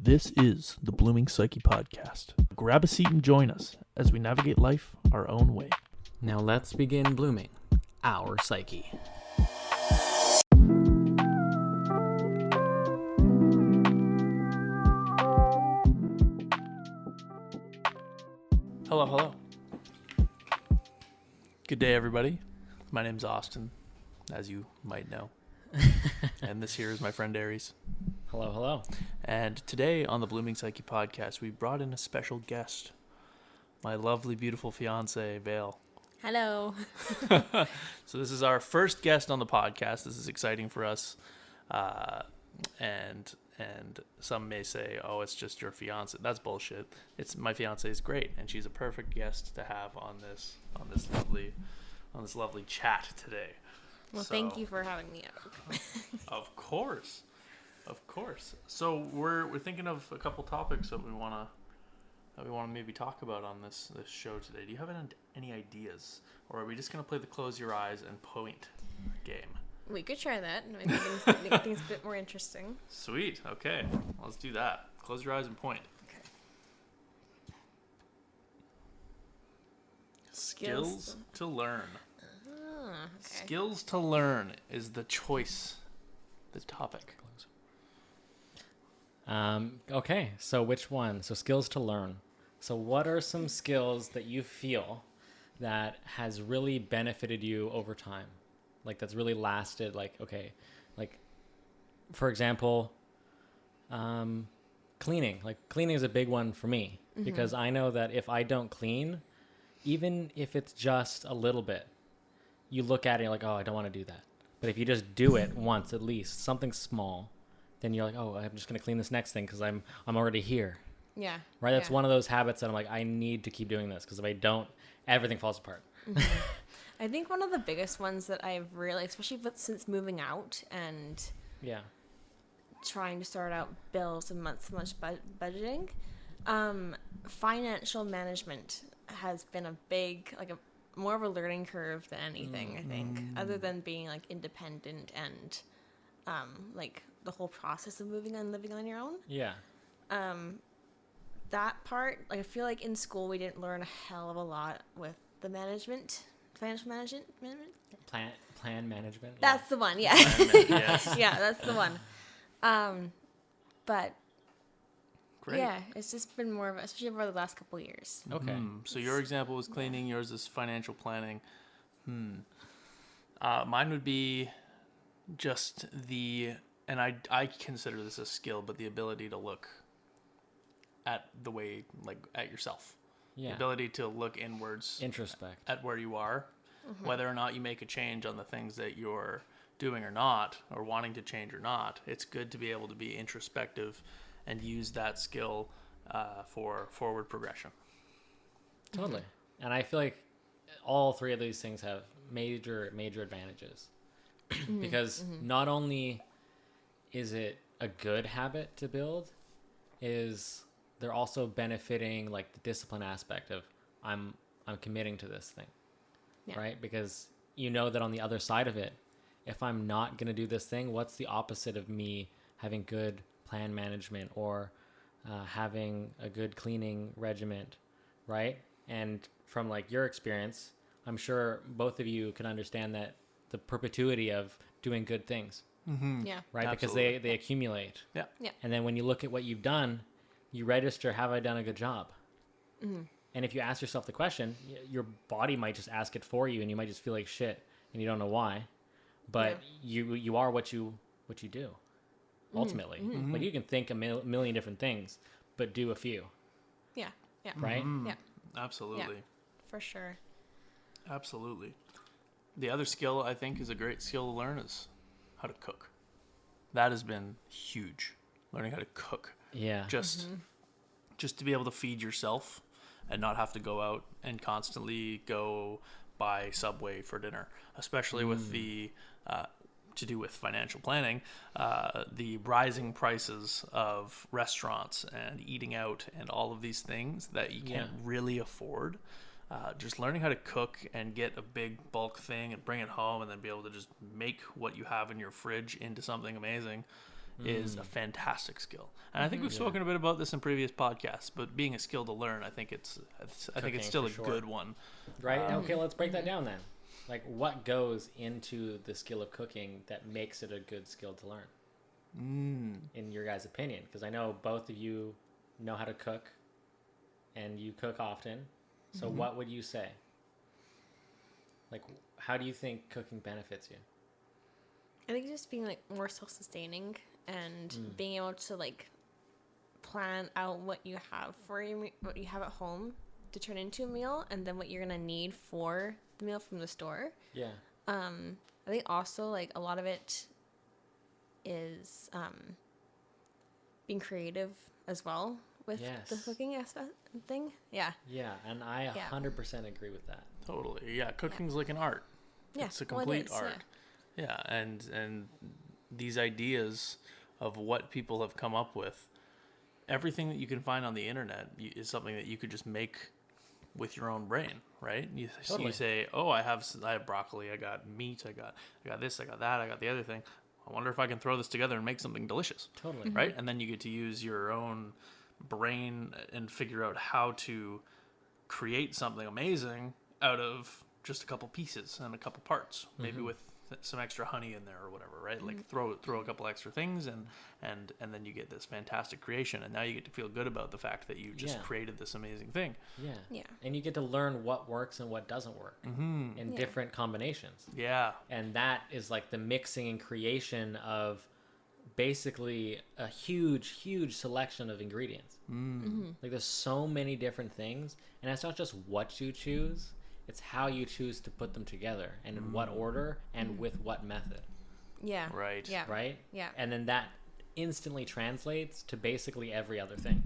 This is the Blooming Psyche Podcast. Grab a seat and join us as we navigate life our own way. Now let's begin blooming our psyche. Hello. Good day, everybody. My name's Austin, as you might know. And this here is my friend Aries. Hello. And today on the Blooming Psyche Podcast, we brought in a special guest, my lovely, beautiful fiancée, Vaile. Hello. So this is our first guest on the podcast. This is exciting for us. And some may say, oh, it's just your fiancée. That's bullshit. My fiancée is great, and she's a perfect guest to have on this lovely chat today. Well, thank you for having me out. Of course. So we're thinking of a couple topics that we want to maybe talk about on this show today. Do you have any ideas, or are we just gonna play the close your eyes and point game? We could try that. Make things a bit more interesting. Sweet. Okay, let's do that. Close your eyes and point. Okay. Skills to learn. Okay. Skills to learn is the topic. Okay, so which one? So skills to learn. So what are some skills that you feel that has really benefited you over time? Like that's really lasted, like for example, cleaning. Like cleaning is a big one for me because I know that if I don't clean, even if it's just a little bit, you look at it and you're like, oh, I don't want to do that. But if you just do it once at least, something small, then you're like, oh, I'm just going to clean this next thing because I'm already here. Yeah. Right? That's one of those habits that I'm like, I need to keep doing this because if I don't, everything falls apart. I think one of the biggest ones that I've realized, especially since moving out and trying to sort out bills and month-to-month budgeting, financial management has been a big, more of a learning curve than anything, I think, other than being independent and the whole process of moving and living on your own. Yeah. That part, I feel like in school we didn't learn a hell of a lot with the financial management. Plan management. Yeah. That's the one. Yeah. Yes. Yeah, that's the one. But Great. yeah, it's just been more of, especially over the last couple of years. Okay. So your example was cleaning. Yours is financial planning. Mine would be just and I consider this a skill, but the ability to look at the way, at yourself. Yeah. The ability to look inwards. Introspect. At where you are, whether or not you make a change on the things that you're doing or not, or wanting to change or not. It's good to be able to be introspective and use that skill for forward progression. Totally. And I feel like all three of these things have major advantages because not only is it a good habit to build, is they're also benefiting the discipline aspect of I'm committing to this thing, right? Because you know that on the other side of it, if I'm not going to do this thing, what's the opposite of me having good plan management or having a good cleaning regiment, right? And from your experience, I'm sure both of you can understand that the perpetuity of doing good things, Yeah. right? Absolutely. Because they accumulate. Yeah. And then when you look at what you've done, you register, have I done a good job? And if you ask yourself the question, your body might just ask it for you and you might just feel like shit and you don't know why. But you are what you do, ultimately. You can think a million different things, but do a few. Yeah. Yeah. Right? Yeah. Absolutely. Yeah, for sure. Absolutely. The other skill I think is a great skill to learn is how to cook. That has been huge. Learning how to cook. Yeah. Just to be able to feed yourself and not have to go out and constantly go buy Subway for dinner, especially with the to do with financial planning, the rising prices of restaurants and eating out and all of these things that you can't really afford. Just learning how to cook and get a big bulk thing and bring it home and then be able to just make what you have in your fridge into something amazing is a fantastic skill. And I think we've spoken a bit about this in previous podcasts, but being a skill to learn, I think it's still a good one. Right. Okay, let's break that down then. Like, what goes into the skill of cooking that makes it a good skill to learn? In your guys' opinion? Because I know both of you know how to cook, and you cook often. So what would you say? Like, how do you think cooking benefits you? I think just being like more self-sustaining and being able to like plan out what you have what you have at home to turn into a meal, and then what you're gonna need for the meal from the store. Yeah. I think also like a lot of it is being creative as well with the cooking aspect thing. Yeah. Yeah, and I 100% agree with that. Totally. Yeah, cooking's like an art. Yeah. It's a complete art. Yeah, and these ideas of what people have come up with, everything that you can find on the internet is something that you could just make with your own brain, right? You say, oh, I have broccoli, I got meat, I got this, I got that, I got the other thing. I wonder if I can throw this together and make something delicious. Totally. Right? And then you get to use your own brain and figure out how to create something amazing out of just a couple pieces and a couple parts, maybe with some extra honey in there or whatever, right? Like throw a couple extra things and then you get this fantastic creation, and now you get to feel good about the fact that you just created this amazing thing. Yeah. And you get to learn what works and what doesn't work in different combinations. Yeah. And that is like the mixing and creation of basically a huge selection of ingredients. Like there's so many different things, and it's not just what you choose, it's how you choose to put them together and in what order and with what method. Yeah. Right. Yeah. Right? Yeah. And then that instantly translates to basically every other thing.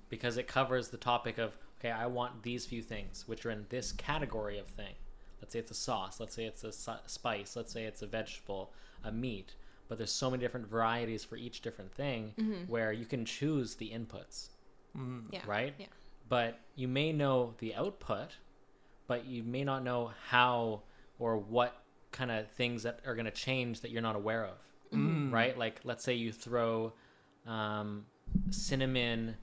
Because it covers the topic of, okay, I want these few things, which are in this category of thing. Let's say it's a sauce. Let's say it's a spice. Let's say it's a vegetable, a meat. But there's so many different varieties for each different thing where you can choose the inputs. Yeah. Right? Yeah. But you may know the output, but you may not know how or what kind of things that are going to change that you're not aware of. Right? Like, let's say you throw cinnamon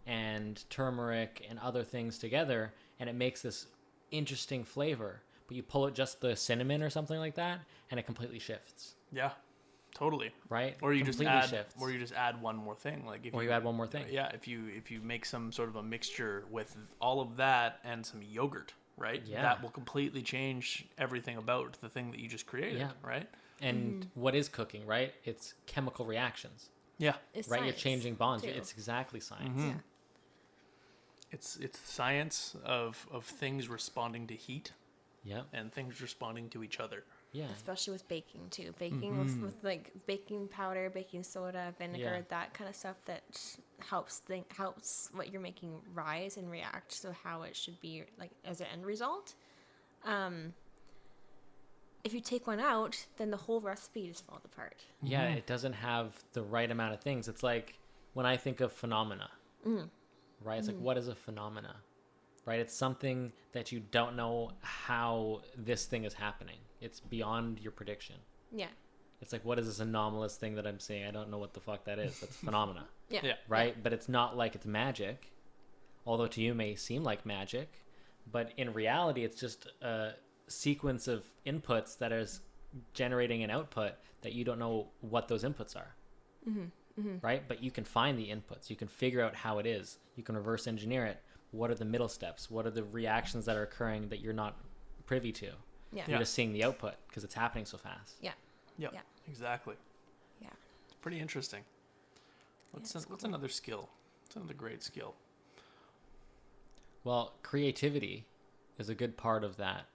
and turmeric and other things together, and it makes this interesting flavor. But you pull it just the cinnamon or something like that, and it completely shifts. Yeah. Totally. Right? Or you completely just add shifts. or you just add one more thing, like if you add one more thing. Yeah, if you make some sort of a mixture with all of that and some yogurt, right? Yeah. That will completely change everything about the thing that you just created, right? And what is cooking, right? It's chemical reactions. Yeah. It's Right? You're science, changing bonds. too. It's exactly science. Yeah. It's science of things responding to heat Yeah. and things responding to each other. Yeah. Especially with baking too. Baking with like baking powder, baking soda, vinegar, that kind of stuff that helps what you're making rise and react. So how it should be like as an end result. If you take one out, then the whole recipe just falls apart. Yeah, it doesn't have the right amount of things. It's like when I think of phenomena, right? It's like, what is a phenomena, right? It's something that you don't know how this thing is happening. It's beyond your prediction. Yeah. It's like, what is this anomalous thing that I'm seeing? I don't know what the fuck that is. That's phenomena, Yeah. right? But it's not like it's magic, although to you may seem like magic. But in reality, it's just a sequence of inputs that is generating an output that you don't know what those inputs are. Right? But you can find the inputs. You can figure out how it is. You can reverse engineer it. What are the middle steps? What are the reactions that are occurring that you're not privy to? Yeah. You're just seeing the output because it's happening so fast. Yeah. Yep. Yeah. Exactly. Yeah. It's pretty interesting. What's another skill? What's another great skill? Well, creativity is a good part of that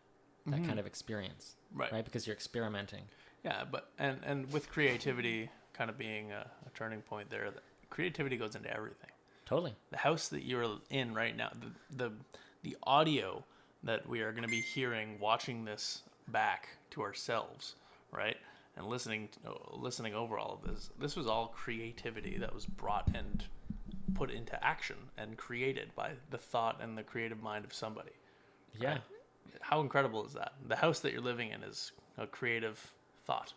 kind of experience, right? Because you're experimenting. Yeah, but and with creativity kind of being a turning point there, creativity goes into everything. Totally. The house that you're in right now, the audio that we are going to be hearing, watching this back to ourselves, right? And listening over all of this was all creativity that was brought and put into action and created by the thought and the creative mind of somebody. Yeah. Right? How incredible is that? The house that you're living in is a creative thought.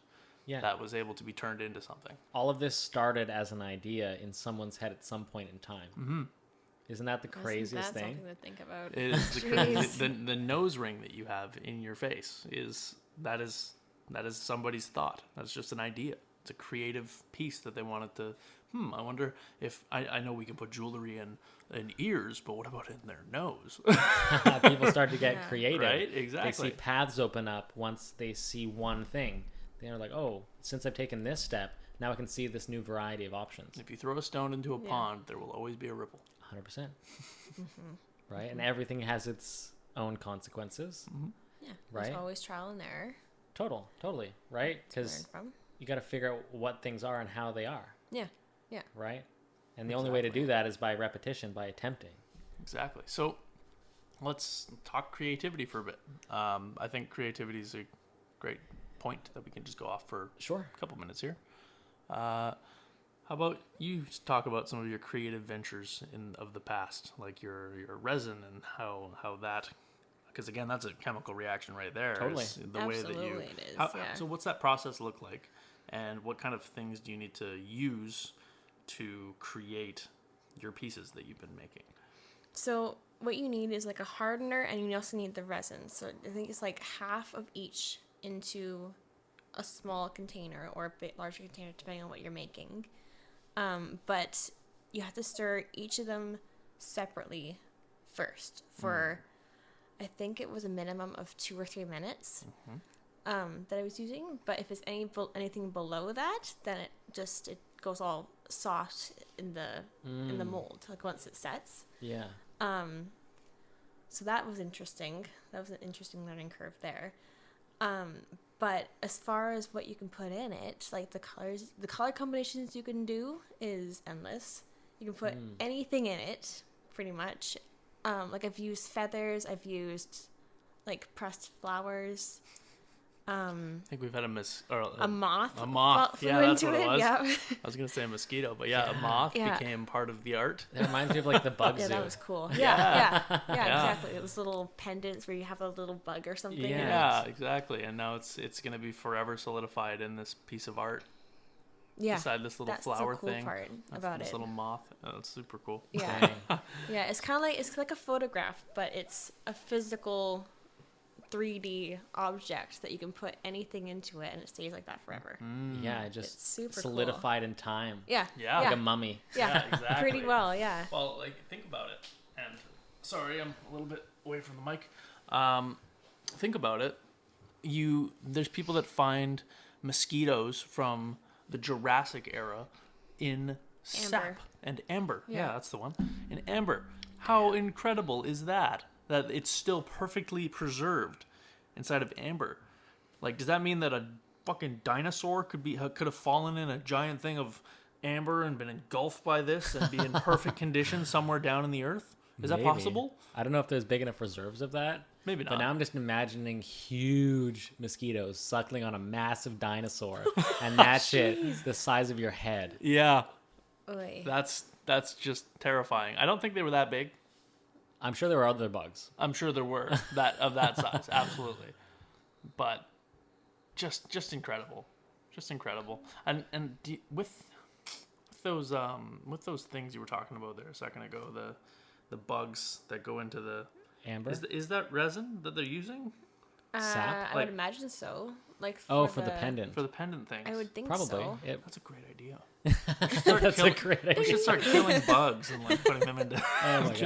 Yeah. that was able to be turned into something. All of this started as an idea in someone's head at some point in time. Mm-hmm. Isn't that the craziest That's thing? something to think about. It is the, Jeez. crazy, the nose ring that you have in your face is somebody's thought. That's just an idea. It's a creative piece that they wanted to. I wonder if I know we can put jewelry in ears, but what about in their nose? People start to get Yeah. Right? creative. They Exactly. see paths open up once they see one thing. They're like, oh, since I've taken this step, now I can see this new variety of options. If you throw a stone into a Yeah. pond, there will always be a ripple. 100%. Right? And everything has its own consequences. Yeah. Right? There's always trial and error Totally. Right? to learn Because from. you got to figure out what things are and how they are. Yeah. Yeah. Right? And the only way to do that is by repetition, by attempting. Exactly. So let's talk creativity for a bit. I think creativity is a great point that we can just go off for Sure. a couple minutes here. How about you talk about some of your creative ventures of the past, like your resin and how that, because again, that's a chemical reaction right there. Totally. Is the way that you. Absolutely it is, Yeah. So what's that process look like, and what kind of things do you need to use to create your pieces that you've been making? So what you need is like a hardener, and you also need the resin. So I think it's like half of each into a small container or a bit larger container, depending on what you're making. But you have to stir each of them separately first for, I think it was a minimum of 2 or 3 minutes that I was using. But if it's anything below that, then it goes all soft in the mold, like once it sets. Yeah. So that was interesting. That was an interesting learning curve there. But as far as what you can put in it, like the color combinations you can do is endless. You can put anything in it, pretty much. Like I've used feathers. I've used like pressed flowers. I think we've had a moth. A moth. A moth. flew Yeah, that's into what it was. Yeah. I was gonna say a mosquito, but yeah, a moth Yeah. became part of the art. That reminds me of like the bug Yeah, zoo. that was cool. Yeah. Yeah, Yeah. exactly. Those little pendants where you have a little bug or something. in it. Yeah, exactly. And now it's gonna be forever solidified in this piece of art. Yeah. Beside this little That's flower the cool thing. part That's about this it. little moth. Oh, that's super cool. Yeah. Dang. Yeah, it's like a photograph, but it's a physical 3D object that you can put anything into it and it stays like that forever. Yeah, it It's just super solidified in time. Yeah. Yeah. Like a mummy. Yeah. exactly. Pretty well, yeah. Well, like think about it. And sorry, I'm a little bit away from the mic. Think about it. There's people that find mosquitoes from the Jurassic era in sap and amber. Yeah, Yeah. that's the one. In amber. How incredible is that? That it's still perfectly preserved inside of amber. Like, does that mean that a fucking dinosaur could have fallen in a giant thing of amber and been engulfed by this and be in perfect condition somewhere down in the earth? Is that Maybe. possible? I don't know if there's big enough reserves of that. Maybe not. But now I'm just imagining huge mosquitoes suckling on a massive dinosaur, and that shit the size of your head. Yeah, Oy. that's just terrifying. I don't think they were that big. I'm sure there were other bugs. I'm sure there were that size, absolutely. But just incredible, just incredible. And with those things you were talking about there a second ago, the bugs that go into the Amber? is that resin that they're using Sap? I Like- would imagine so. Like For the pendant. for the pendant things? I would think Probably. so. It- That's a great idea. That's a great We idea. should start killing bugs and like putting them into. Oh my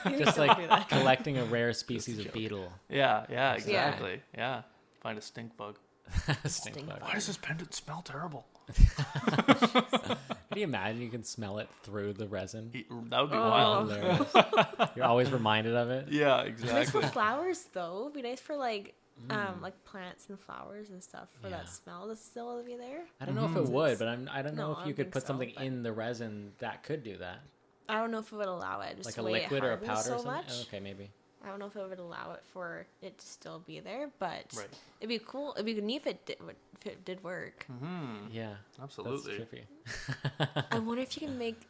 gosh. Just like collecting a rare species of beetle. Yeah, exactly. Yeah. Find a stink bug. Stink bug. Why does this pendant smell terrible? Can you imagine you can smell it through the resin? That would be Oh. wild. Hilarious. You're always reminded of it. Yeah, Nice exactly. for flowers though. It'd be nice for like plants and flowers and stuff for Yeah. that smell to still be there. I don't know if it would, but I don't know No, if I you don't could think put so, something but- in the resin that could do that. I don't know if it would allow it. Just Like the a way it liquid or a hardens powder so or something? much. Oh, okay, maybe. I don't know if it would allow it for it to still be there, but Right. it'd be cool. It'd be neat if it did work. Yeah. Absolutely. That's trippy. I wonder if you can make.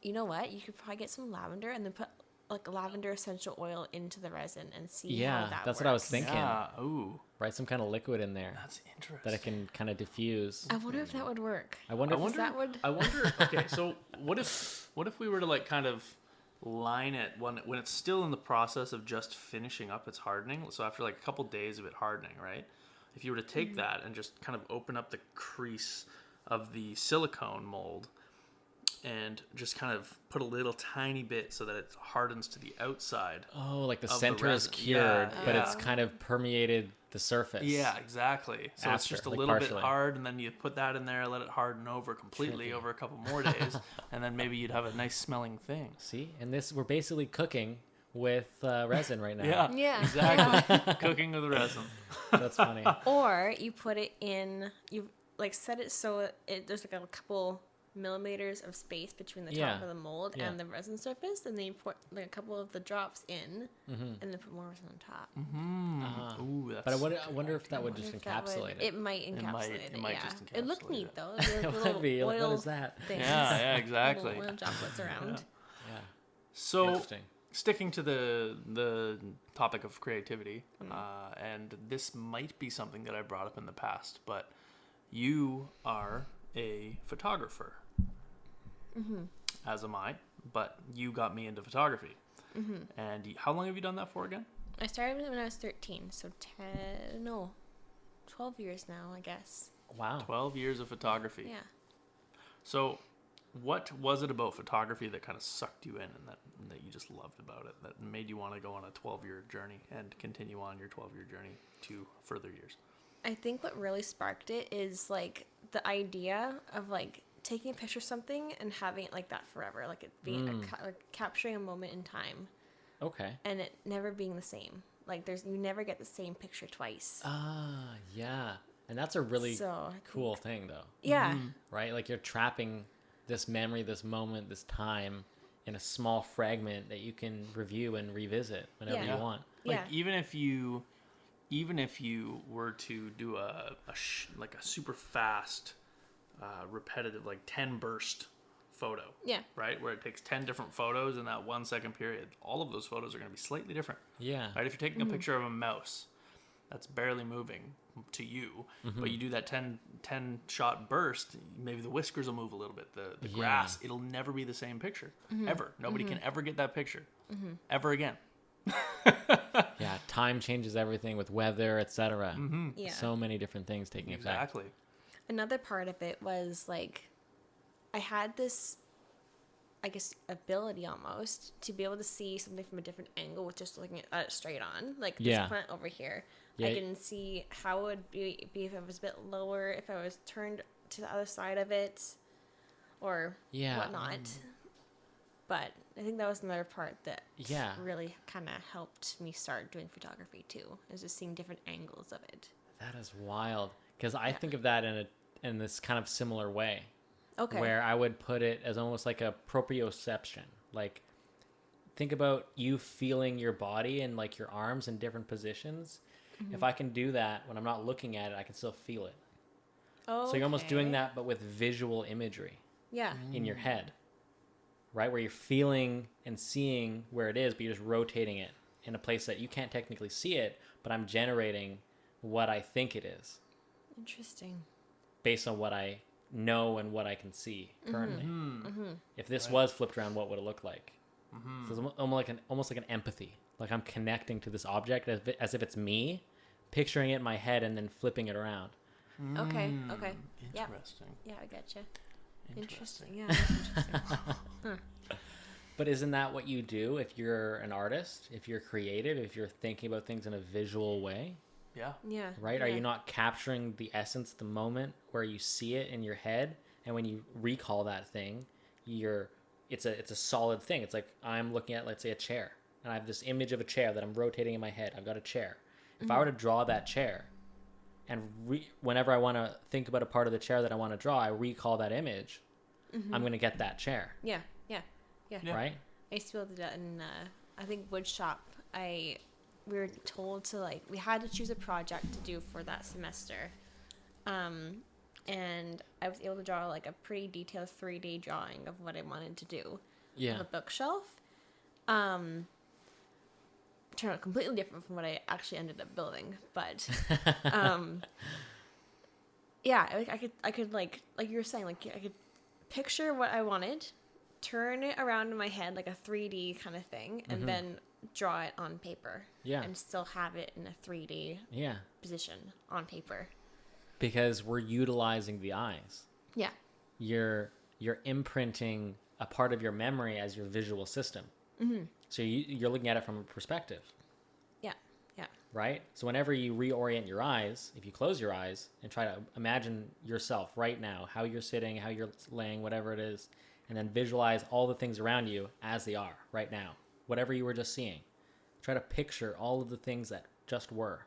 You know what? You could probably get some lavender and then put like lavender essential oil into the resin and see how Yeah, that that's works. what I was thinking. Yeah. Ooh, Write some kind of liquid in there that's interesting. that it can kind of diffuse. I wonder if that would work. I wonder. I wonder. that would- I wonder. Okay, so what if we were to like kind of line it when it's still in the process of just finishing up its hardening? So after like a couple days of it hardening, right? If you were to take that and just kind of open up the crease of the silicone mold and just kind of put a little tiny bit so that it hardens to the outside. Oh, like the of the center is resin. cured, Yeah, but yeah. it's kind of permeated the surface. Yeah, exactly. So it's After, just a like, little partially. bit hard, and then you put that in there, let it harden over completely over a couple more days, and then maybe you'd have a nice smelling thing. See, and this we're basically cooking with resin right now. Yeah, Yeah. exactly. Cooking with resin. That's funny. Or you put it in, you like set it so there's like a couple millimeters of space between the top Yeah. of the mold Yeah. and the resin surface, and then you put like a couple of the drops in, and then put more resin on top. Ooh, that's But I wonder if that would just If that encapsulate would- it. It might encapsulate it. it might yeah. just It looked encapsulate neat it. though. The It little would be. Like, oil what is that? things, Yeah, exactly. little oil droplets around. Yeah. So, Interesting. sticking to the topic of creativity, and this might be something that I brought up in the past, but you are a photographer, as am I, but you got me into photography. And how long have you done that for again? I started when I was 13, so 12 years now, I guess. Wow. 12 years of photography. Yeah. So, what was it about photography that kind of sucked you in and that you just loved about it, that made you want to go on a 12-year journey and continue on your 12-year journey to further years? I think what really sparked it is like the idea of like taking a picture of something and having it like that forever, like it being like capturing a moment in time Okay. and it never being the same. Like you never get the same picture twice. Ah, yeah. And that's a really So, I think- cool thing, though, Yeah. right? Like you're trapping this memory, this moment, this time in a small fragment that you can review and revisit whenever Yeah. you want. Like Yeah. even if you were to do like a super fast, repetitive, like 10 burst photo, Yeah. right, where it takes 10 different photos in that 1 second period, all of those photos are going to be slightly different. Yeah. Right? If you're taking a picture of a mouse that's barely moving to you, but you do that 10 shot burst, maybe the whiskers will move a little bit, the grass, it'll never be the same picture ever. Nobody can ever get that picture ever again. Yeah. Time changes everything with weather, etc. Yeah. So many different things taking effect. Exactly. Another part of it was like I had this, I guess, ability almost to be able to see something from a different angle with just looking at it straight on. Like this Yeah. plant over here, Yeah. I can see how it would be if it was a bit lower, if I was turned to the other side of it, or Yeah. whatnot. But I think that was another part that Yeah. really kind of helped me start doing photography too, is just seeing different angles of it. That is wild. Because I think of that in this kind of similar way. Okay. Where I would put it as almost like a proprioception. Like, think about you feeling your body and like your arms in different positions. If I can do that when I'm not looking at it, I can still feel it. Oh. So you're almost doing that, but with visual imagery Yeah. in your head, right? Where you're feeling and seeing where it is, but you're just rotating it in a place that you can't technically see it, but I'm generating what I think it is Interesting. based on what I know and what I can see currently. If this was flipped around, what would it look like? So it's almost like an empathy. Like I'm connecting to this object as if it's me, picturing it in my head and then flipping it around. Okay. Okay. Yeah. Interesting. Yeah, I gotcha. Interesting. Interesting. Yeah. That's interesting. But isn't that what you do if you're an artist, if you're creative, if you're thinking about things in a visual way, Yeah. Yeah. right? Are yeah. you not capturing the essence, the moment where you see it in your head, and when you recall that thing, it's a solid thing. It's like I'm looking at, let's say, a chair, and I have this image of a chair that I'm rotating in my head. I've got a chair. If I were to draw that chair, and whenever I want to think about a part of the chair that I want to draw, I recall that image, I'm going to get that chair, Yeah. Yeah. Yeah. Yeah. right? I used to be able to do that in, I think, wood shop. We were told to, we had to choose a project to do for that semester. And I was able to draw, a pretty detailed 3D drawing of what I wanted to do. Yeah. Of a bookshelf. turned out completely different from what I actually ended up building. But yeah, I could like you were saying, like I could picture what I wanted, turn it around in my head like a 3D kind of thing, and then draw it on paper. Yeah. And still have it in a 3D position on paper. Because we're utilizing the eyes. Yeah. You're imprinting a part of your memory as your visual system. So you're looking at it from a perspective. Yeah. Yeah. Right? So whenever you reorient your eyes, if you close your eyes and try to imagine yourself right now, how you're sitting, how you're laying, whatever it is, and then visualize all the things around you as they are right now, whatever you were just seeing. Try to picture all of the things that just were.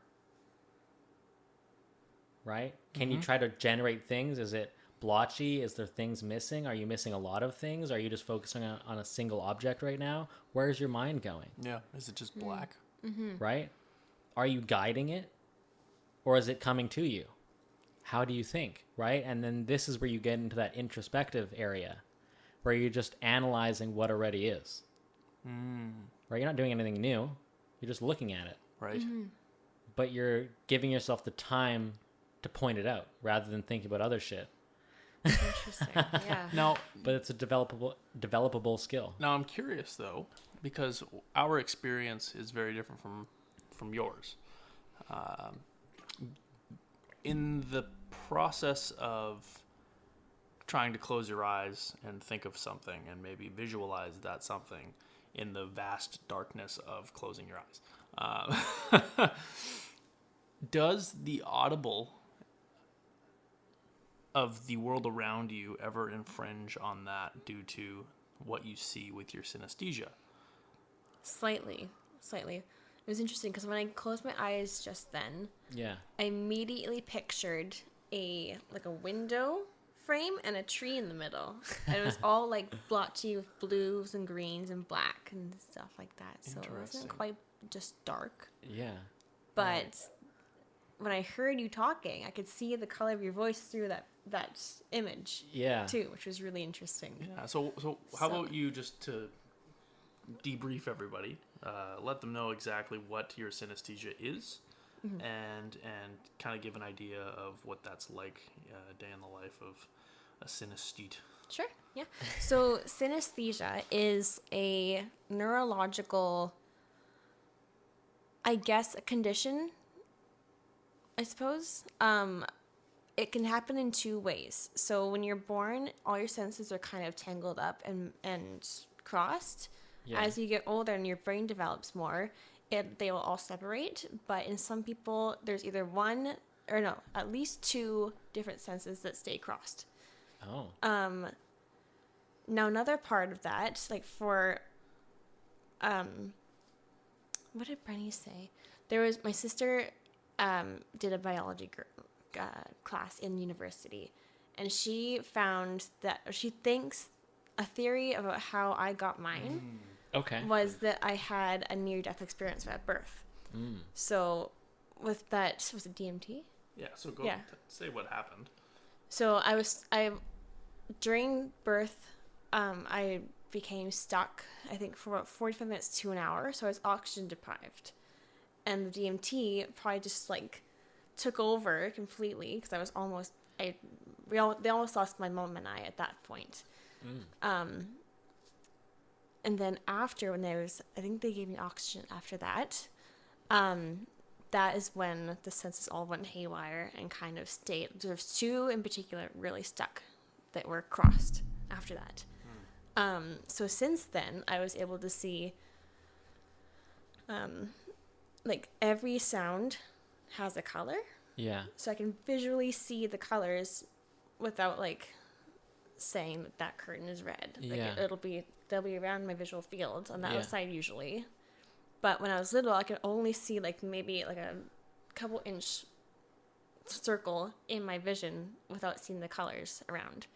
Right? Can you try to generate things? Is it blotchy? Is there things missing? Are you missing a lot of things? Are you just focusing on a single object right now? Where's your mind going? Yeah. Is it just black? Right? Are you guiding it? Or is it coming to you? How do you think? Right? And then this is where you get into that introspective area where you're just analyzing what already is. Right? You're not doing anything new. You're just looking at it. Right. But you're giving yourself the time to point it out rather than thinking about other shit. Interesting. Yeah. Now, But it's a developable skill. Now I'm curious though, because our experience is very different from yours. In the process of trying to close your eyes and think of something and maybe visualize that something in the vast darkness of closing your eyes, does the audible of the world around you ever infringe on that due to what you see with your synesthesia? Slightly. It was interesting because when I closed my eyes just then, Yeah. I immediately pictured a window frame and a tree in the middle. And it was all like blotchy with blues and greens and black and stuff like that. So it Interesting. wasn't quite just dark. Yeah. But when I heard you talking, I could see the color of your voice through that image Yeah. too, which was really interesting. Yeah. So how about you, just to debrief everybody, let them know exactly what your synesthesia is, and kind of give an idea of what that's like, a day in the life of a synesthete. Sure, yeah. So synesthesia is a neurological, I guess, a condition, I suppose. It can happen in two ways. So when you're born, all your senses are kind of tangled up and crossed. Yeah. As you get older and your brain develops more, they will all separate. But in some people, there's either at least two different senses that stay crossed. Oh. Now another part of that, like for, what did Brenny say? There was, my sister did a biology class in university, and she found that, she thinks a theory about how I got mine Okay. was that I had a near-death experience at birth. So with that, was it DMT? Yeah. So go say what happened. So during birth, I became stuck, I think, for about 45 minutes to an hour. So I was oxygen deprived. And the DMT probably just like took over completely because I was almost, they almost lost my mom and I at that point. And then after, when I think they gave me oxygen after that, that is when the senses all went haywire and kind of stayed. There's two in particular really stuck that were crossed after that. So since then, I was able to see, like every sound has a color. Yeah. So I can visually see the colors without like saying that curtain is red. Like Yeah. they'll be around my visual field on the outside usually. But when I was little, I could only see like maybe like a couple inch circle in my vision without seeing the colors around.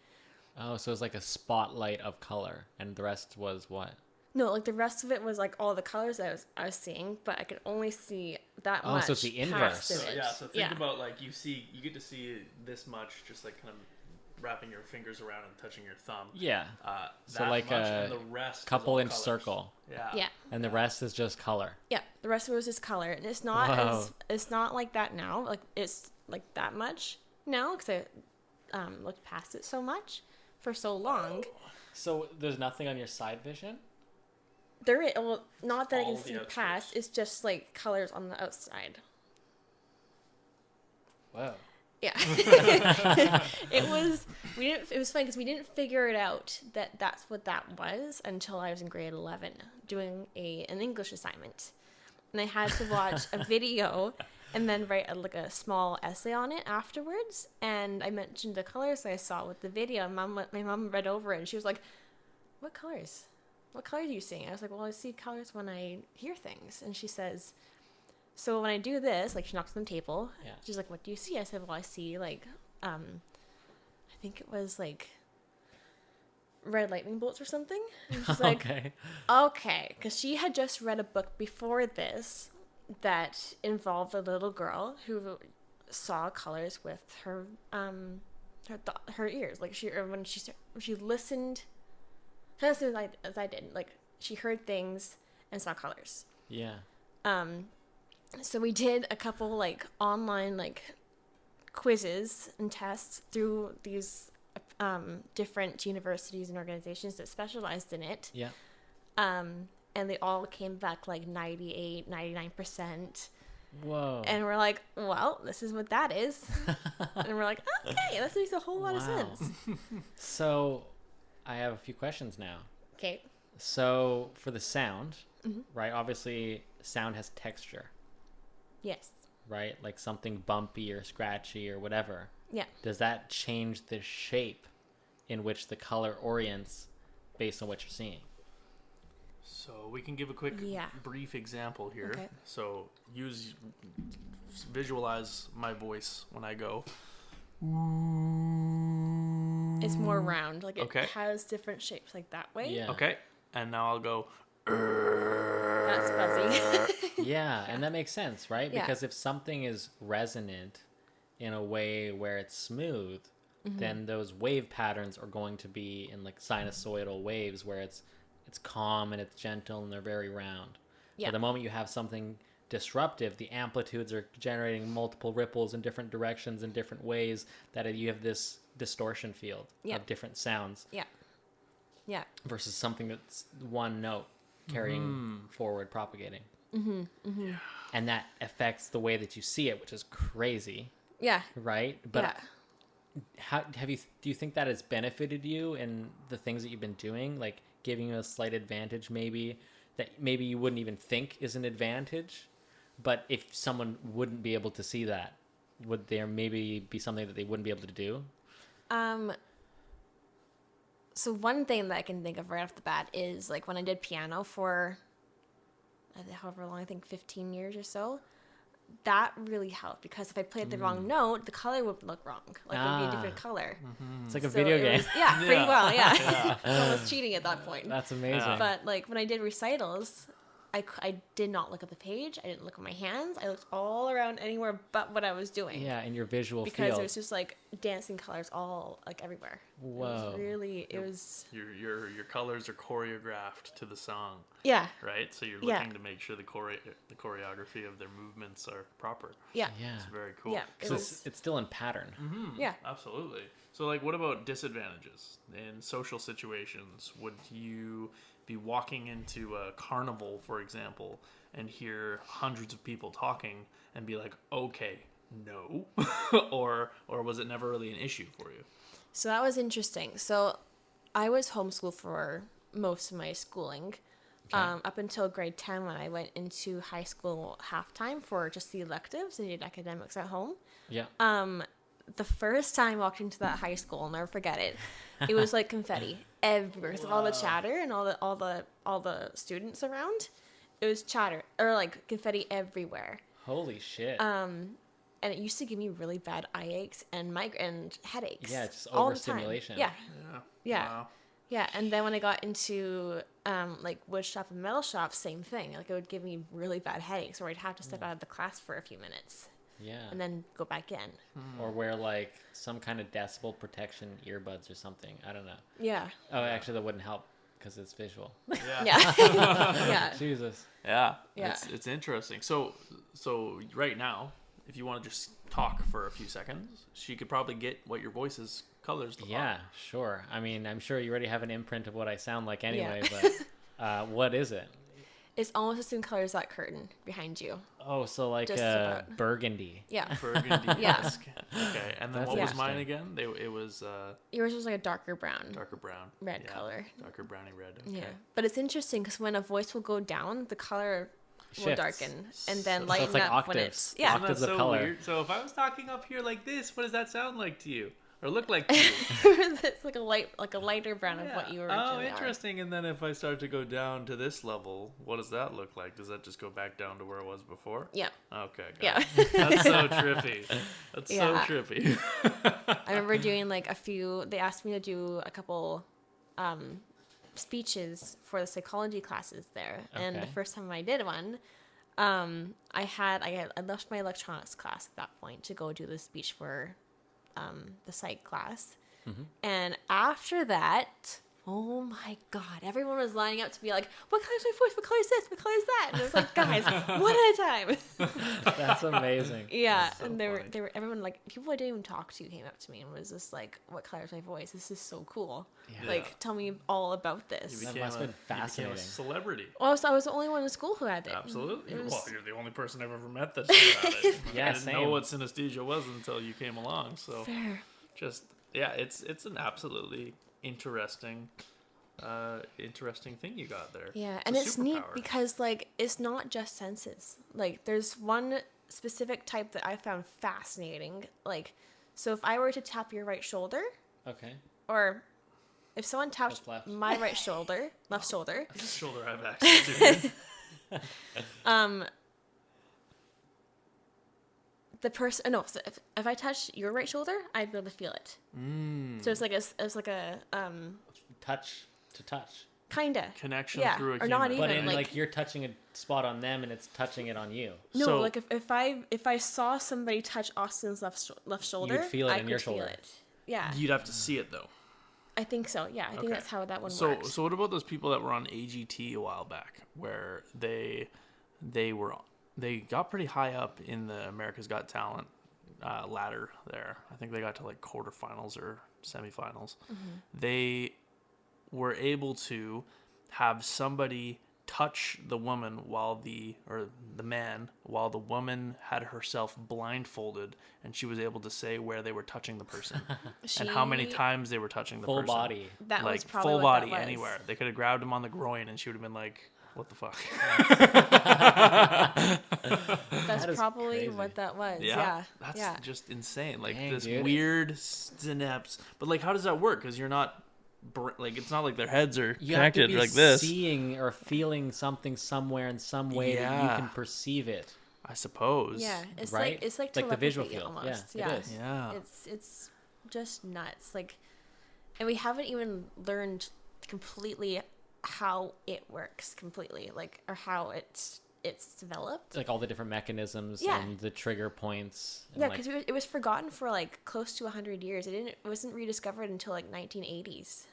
Oh, so it's like a spotlight of color, and the rest was what? No, like the rest of it was like all the colors I was seeing, but I could only see that much. Oh, so it's the past inverse. the So, image. yeah. So think about like you get to see this much, just like kind of wrapping your fingers around and touching your thumb. Yeah. So That like much, a and the rest is couple all inch colors. circle. Yeah. Yeah. And the rest is just color. Yeah, the rest of it was just color, and it's not Wow. it's not like that now. Like it's like that much now because I looked past it so much for so long. So there's nothing on your side vision? There is, well, not that I All can the see outskirts. past. It's just like colors on the outside. Whoa. Yeah, it was. We didn't. It was funny because we didn't figure it out that that's what that was until I was in grade 11 doing an English assignment, and I had to watch a video and then write a small essay on it afterwards. And I mentioned the colors I saw with the video. My mom read over it and she was like, "What colors? What colors are you seeing?" I was like, "Well, I see colors when I hear things." And she says, "So when I do this," like she knocks on the table. Yeah. She's like, "What do you see?" I said, "Well, I see like, I think it was like red lightning bolts or something." And she's like, Okay. because she had just read a book before this that involved a little girl who saw colors with her her ears. Like when she listened, kind of as I did. Like she heard things and saw colors. Yeah. So we did a couple like online like quizzes and tests through these different universities and organizations that specialized in it. Yeah. And they all came back like 98, 99%. Whoa. And we're like, well, this is what that is. And we're like, okay, this makes a whole lot of Wow. sense. So I have a few questions now. Okay. So for the sound, Mm-hmm. right? Obviously, sound has texture, Yes. right? Like something bumpy or scratchy or whatever. Yeah. Does that change the shape in which the color orients based on what you're seeing? So we can give a quick, Yeah. brief example here. Okay. So visualize my voice when I go. It's more round. Like it Okay. has different shapes like that way. Yeah. Okay, and now I'll go. That's fuzzy. Yeah, and that makes sense, right? Yeah. Because if something is resonant in a way where it's smooth, Mm-hmm. then those wave patterns are going to be in like sinusoidal waves where it's calm and it's gentle and they're very round. Yeah. But the moment you have something disruptive, the amplitudes are generating multiple ripples in different directions in different ways that you have this distortion field Yeah. of different sounds Yeah. Yeah. versus something that's one note carrying forward, propagating. And that affects the way that you see it, which is crazy, Yeah. right? But yeah. do you think that has benefited you in the things that you've been doing, like giving you a slight advantage maybe that maybe you wouldn't even think is an advantage, but if someone wouldn't be able to see that, would there maybe be something that they wouldn't be able to do? So one thing that I can think of right off the bat is like when I did piano for however long, I think 15 years or so, that really helped because if I played the wrong note, the color would look wrong. Like it would be a different color. It's like a So video it game. was- yeah, pretty Yeah. well, yeah. Almost cheating at that point. That's amazing. Yeah. But like when I did recitals, I did not look at the page. I didn't look at my hands. I looked all around anywhere but what I was doing. Yeah, in your visual Because field. it was just like dancing colors all like everywhere. Whoa. It was Your colors are choreographed to the song, yeah, right? So you're Yeah. looking to make sure the choreography of their movements are proper. yeah, Yeah. It's very cool. yeah. It So was, it's still in pattern. yeah. Absolutely. So, like, what about disadvantages in social situations? Would you be walking into a carnival, for example, and hear hundreds of people talking and be like, "Okay, no," or was it never really an issue for you? So that was interesting. So I was homeschooled for most of my schooling. Up until grade 10 when I went into high school halftime for just the electives and did academics at home. Yeah. The first time I walked into that high school, I'll never forget it. It was like confetti everywhere because of all the chatter and all the students around. It was chatter or like confetti everywhere. Holy shit. And it used to give me really bad eye aches and headaches. Yeah, just all the time. overstimulation. Yeah. Yeah. Yeah. Wow. Yeah, and then when I got into like wood shop and metal shop, same thing. Like it would give me really bad headaches, or I'd have to step out of the class for a few minutes. Yeah. and then go back in. Or wear like some kind of decibel protection earbuds or something. I don't know. Yeah. Oh, actually, that wouldn't help because it's visual. Yeah. Yeah. Jesus. Yeah. Yeah. It's interesting. So right now, if you want to just talk for a few seconds, she could probably get what your voice's colors look Yeah, like. sure. I mean, I'm sure you already have an imprint of what I sound like anyway, Yeah. but what is it? It's almost the same color as that curtain behind you. Oh, so like Just about. burgundy. Yeah. Burgundy-esque. Okay. And then That's what was mine interesting. again? It was Yours was like a darker brown. darker brown. Red color. Darker browny red. Okay. Yeah. But it's interesting because when a voice will go down, the color will Shifts. darken and then So lighten it's like up when octaves. it's yeah. Octaves Isn't that of so color. weird? So if I was talking up here like this, what does that sound like to you? Or look like to you? It's like a lighter brown of what you originally interesting. And then if I start to go down to this level, what does that look like? Does that just go back down to where it was before? are. Yeah. Okay. Got Yeah. it. That's so trippy. That's Yeah. so trippy. I remember doing like a few. They asked me to do a couple speeches for the psychology classes there, and the Okay. first time I did one, I left my electronics class at that point to go do the speech for the psych class, and after that. Oh my God! Everyone was lining up to be like, "What color is my voice? What color is this? What color is that?" And it was like, "Guys, one at a time." That's amazing. Yeah, That's so and funny. they were everyone like people I didn't even talk to came up to me and was just like, "What color is my voice? This is so cool! Yeah. Like, tell me all about You this." That became must have been you became fascinating. a celebrity. Well, so I was the only one in school who had it. Absolutely. It was- Well, you're the only person I've ever met that's about it. Yeah, I didn't know same. what synesthesia was until you came along. So Fair. just it's an absolutely interesting thing you got there. Yeah, a and it's neat superpower. because like it's not just senses. Like there's one specific type that I found fascinating. Like, so if I were to tap your right shoulder, Okay. or if someone taps That's left. my right shoulder, left shoulder, This shoulder I have access to. the person no, so if I touch your right shoulder, I'd be able to feel it. So it's like a Touch to touch. kinda Connection yeah, through a or not human. But even in like, like you're touching a spot on them and it's touching it on you. no, So- like if I saw somebody touch Austin's left shoulder, feel it I in your could feel shoulder. it. Yeah, You'd have to see it though. I think so. Yeah, I think Okay. that's how that one So works. so what about those people that were on AGT a while back, where they got pretty high up in the America's Got Talent ladder there. I think they got to like quarterfinals or semifinals. They were able to have somebody touch the woman while the man while the woman had herself blindfolded, and she was able to say where they were touching the person and how many times they were touching the Full person. body. That Like was probably full what body that was. anywhere. They could have grabbed him on the groin and she would have been like, what the fuck? That's That is probably crazy. what that was. Yeah, That's yeah. just insane. Like Dang, this dude. weird synapse. But like, how does that work? Because you're not like, it's not like their heads are You have to connected be like this. seeing or feeling something somewhere in some way that you Yeah. can perceive it. I suppose. Yeah, it's Right? like it's like Like the visual telepathy field. almost. Yeah, Yeah, it is. Yeah. It's just nuts. Like, and we haven't even learned completely how it works completely, like, or how it's developed. Like all the different mechanisms Yeah. and the trigger points. And Yeah, like, because it was forgotten for like close to 100 years. It wasn't rediscovered until like 1980s.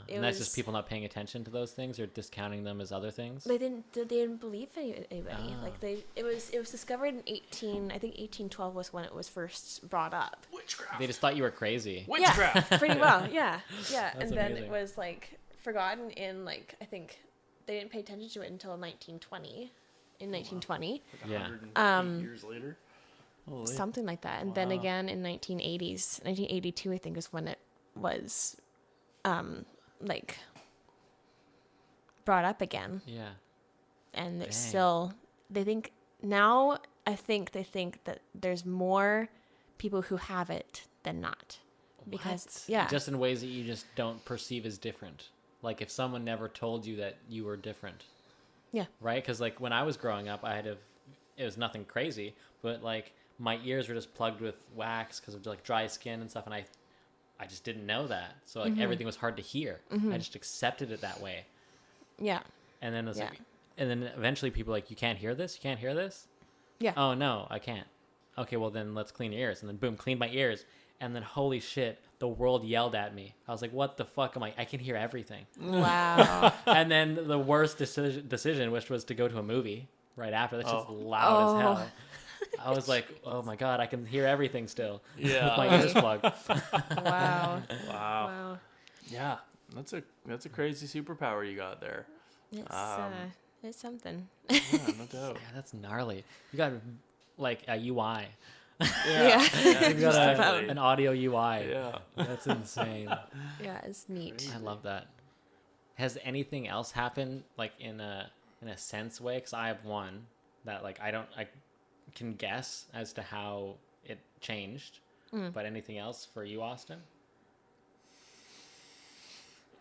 it and that's just was- people not paying attention to those things or discounting them as other things. They didn't believe anybody. Ah. Like it was discovered in 1812 was when it was first brought up. Witchcraft. They just thought you were crazy. Witchcraft. Yeah, pretty well. Yeah, yeah. That's And then amazing. it was like forgotten in like I think they didn't pay attention to it until 1920. In 1920, Yeah. 108 years later. Holy. something like that. And then Wow. again in 1980s, 1982 I think is when it was like brought up again. Yeah. And it's Dang. still they think now I think they think that there's more people who have it than not. Because What? yeah. Just in ways that you just don't perceive as different. Like if someone never told you that you were different. Yeah. Right? Because like when I was growing up, it was nothing crazy, but like my ears were just plugged with wax because of like dry skin and stuff, and I just didn't know that. So like everything was hard to hear. I just accepted it that way. Yeah. And then it's Yeah. like, and then eventually people are like, you can't hear this? You can't hear this? Yeah. Oh no, I can't. okay, well then let's clean your ears. And then boom, cleaned my ears. And then holy shit, the world yelled at me. I was like, what the fuck am I can hear everything. Wow. And then the worst decision, which was to go to a movie right after. That's just loud as hell. I was like, oh my God, I can hear everything still. Yeah. With my ears plugged. Wow. Wow. Yeah. That's a crazy superpower you got there. It's something. Yeah, no doubt. Yeah, that's gnarly. You got like a UI. Yeah. You got an audio UI. Yeah. That's insane. Yeah, it's neat. I love that. Has anything else happened like in a sense way? Because I have one that like I can guess as to how it changed. But anything else for you, Austin?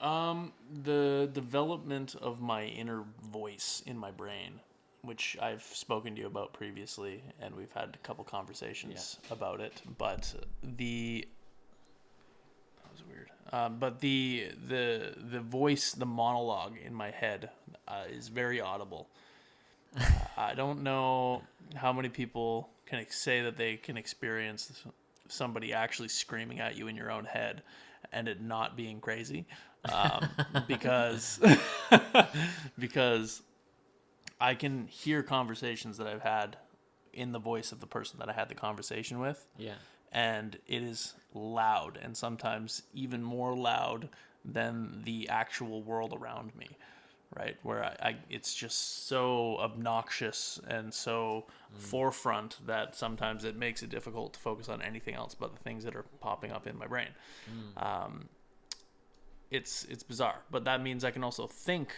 The development of my inner voice in my brain, which I've spoken to you about previously, and we've had a couple conversations about it. But that was weird. But the voice, the monologue in my head, is very audible. I don't know how many people can say that they can experience somebody actually screaming at you in your own head and it not being crazy. Because I can hear conversations that I've had in the voice of the person that I had the conversation with. Yeah. And it is loud, and sometimes even more loud than the actual world around me, right? Where it's just so obnoxious and so forefront that sometimes it makes it difficult to focus on anything else but the things that are popping up in my brain. It's bizarre, but that means I can also think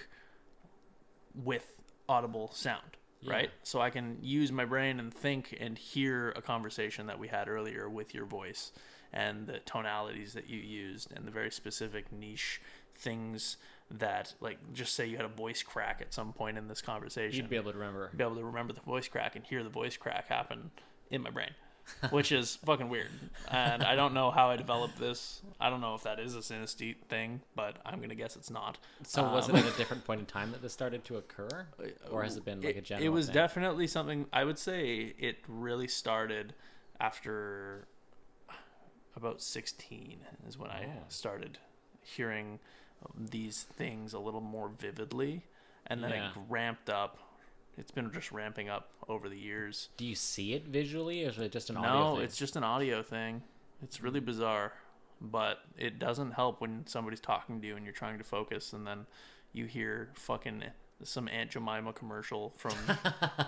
with audible sound, right? So I can use my brain and think and hear a conversation that we had earlier with your voice and the tonalities that you used and the very specific niche things that, like, just say you had a voice crack at some point in this conversation. You'd be able to remember. Be able to remember the voice crack and hear the voice crack happen in my brain. Which is fucking weird. And I don't know how I developed this. I don't know if that is a synesthete thing, but I'm going to guess it's not. So was it at a different point in time that this started to occur? Or has it been like a general It was thing? definitely something, I would say it really started after about 16 is when I started hearing these things a little more vividly. And then it ramped up. It's been just ramping up over the years. Do you see it visually, or is it just an audio thing? No, it's just an audio thing. It's really bizarre, but it doesn't help when somebody's talking to you and you're trying to focus, and then you hear fucking some Aunt Jemima commercial from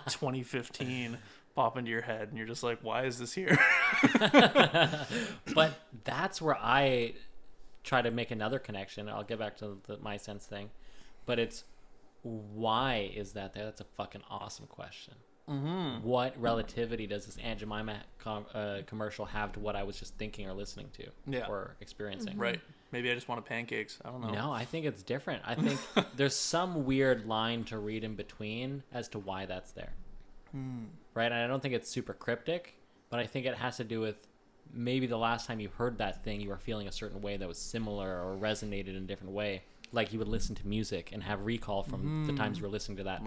2015 pop into your head, and you're just like, why is this here? But that's where I try to make another connection. I'll get back to my sense thing, but it's, why is that there? That's a fucking awesome question. What relativity does this Aunt Jemima commercial have to what I was just thinking or listening to or experiencing? Right. Maybe I just wanted pancakes. I don't know. No, I think it's different. I think there's some weird line to read in between as to why that's there. Right? And I don't think it's super cryptic, but I think it has to do with maybe the last time you heard that thing, you were feeling a certain way that was similar or resonated in a different way. Like you would listen to music and have recall from the times you were listening to that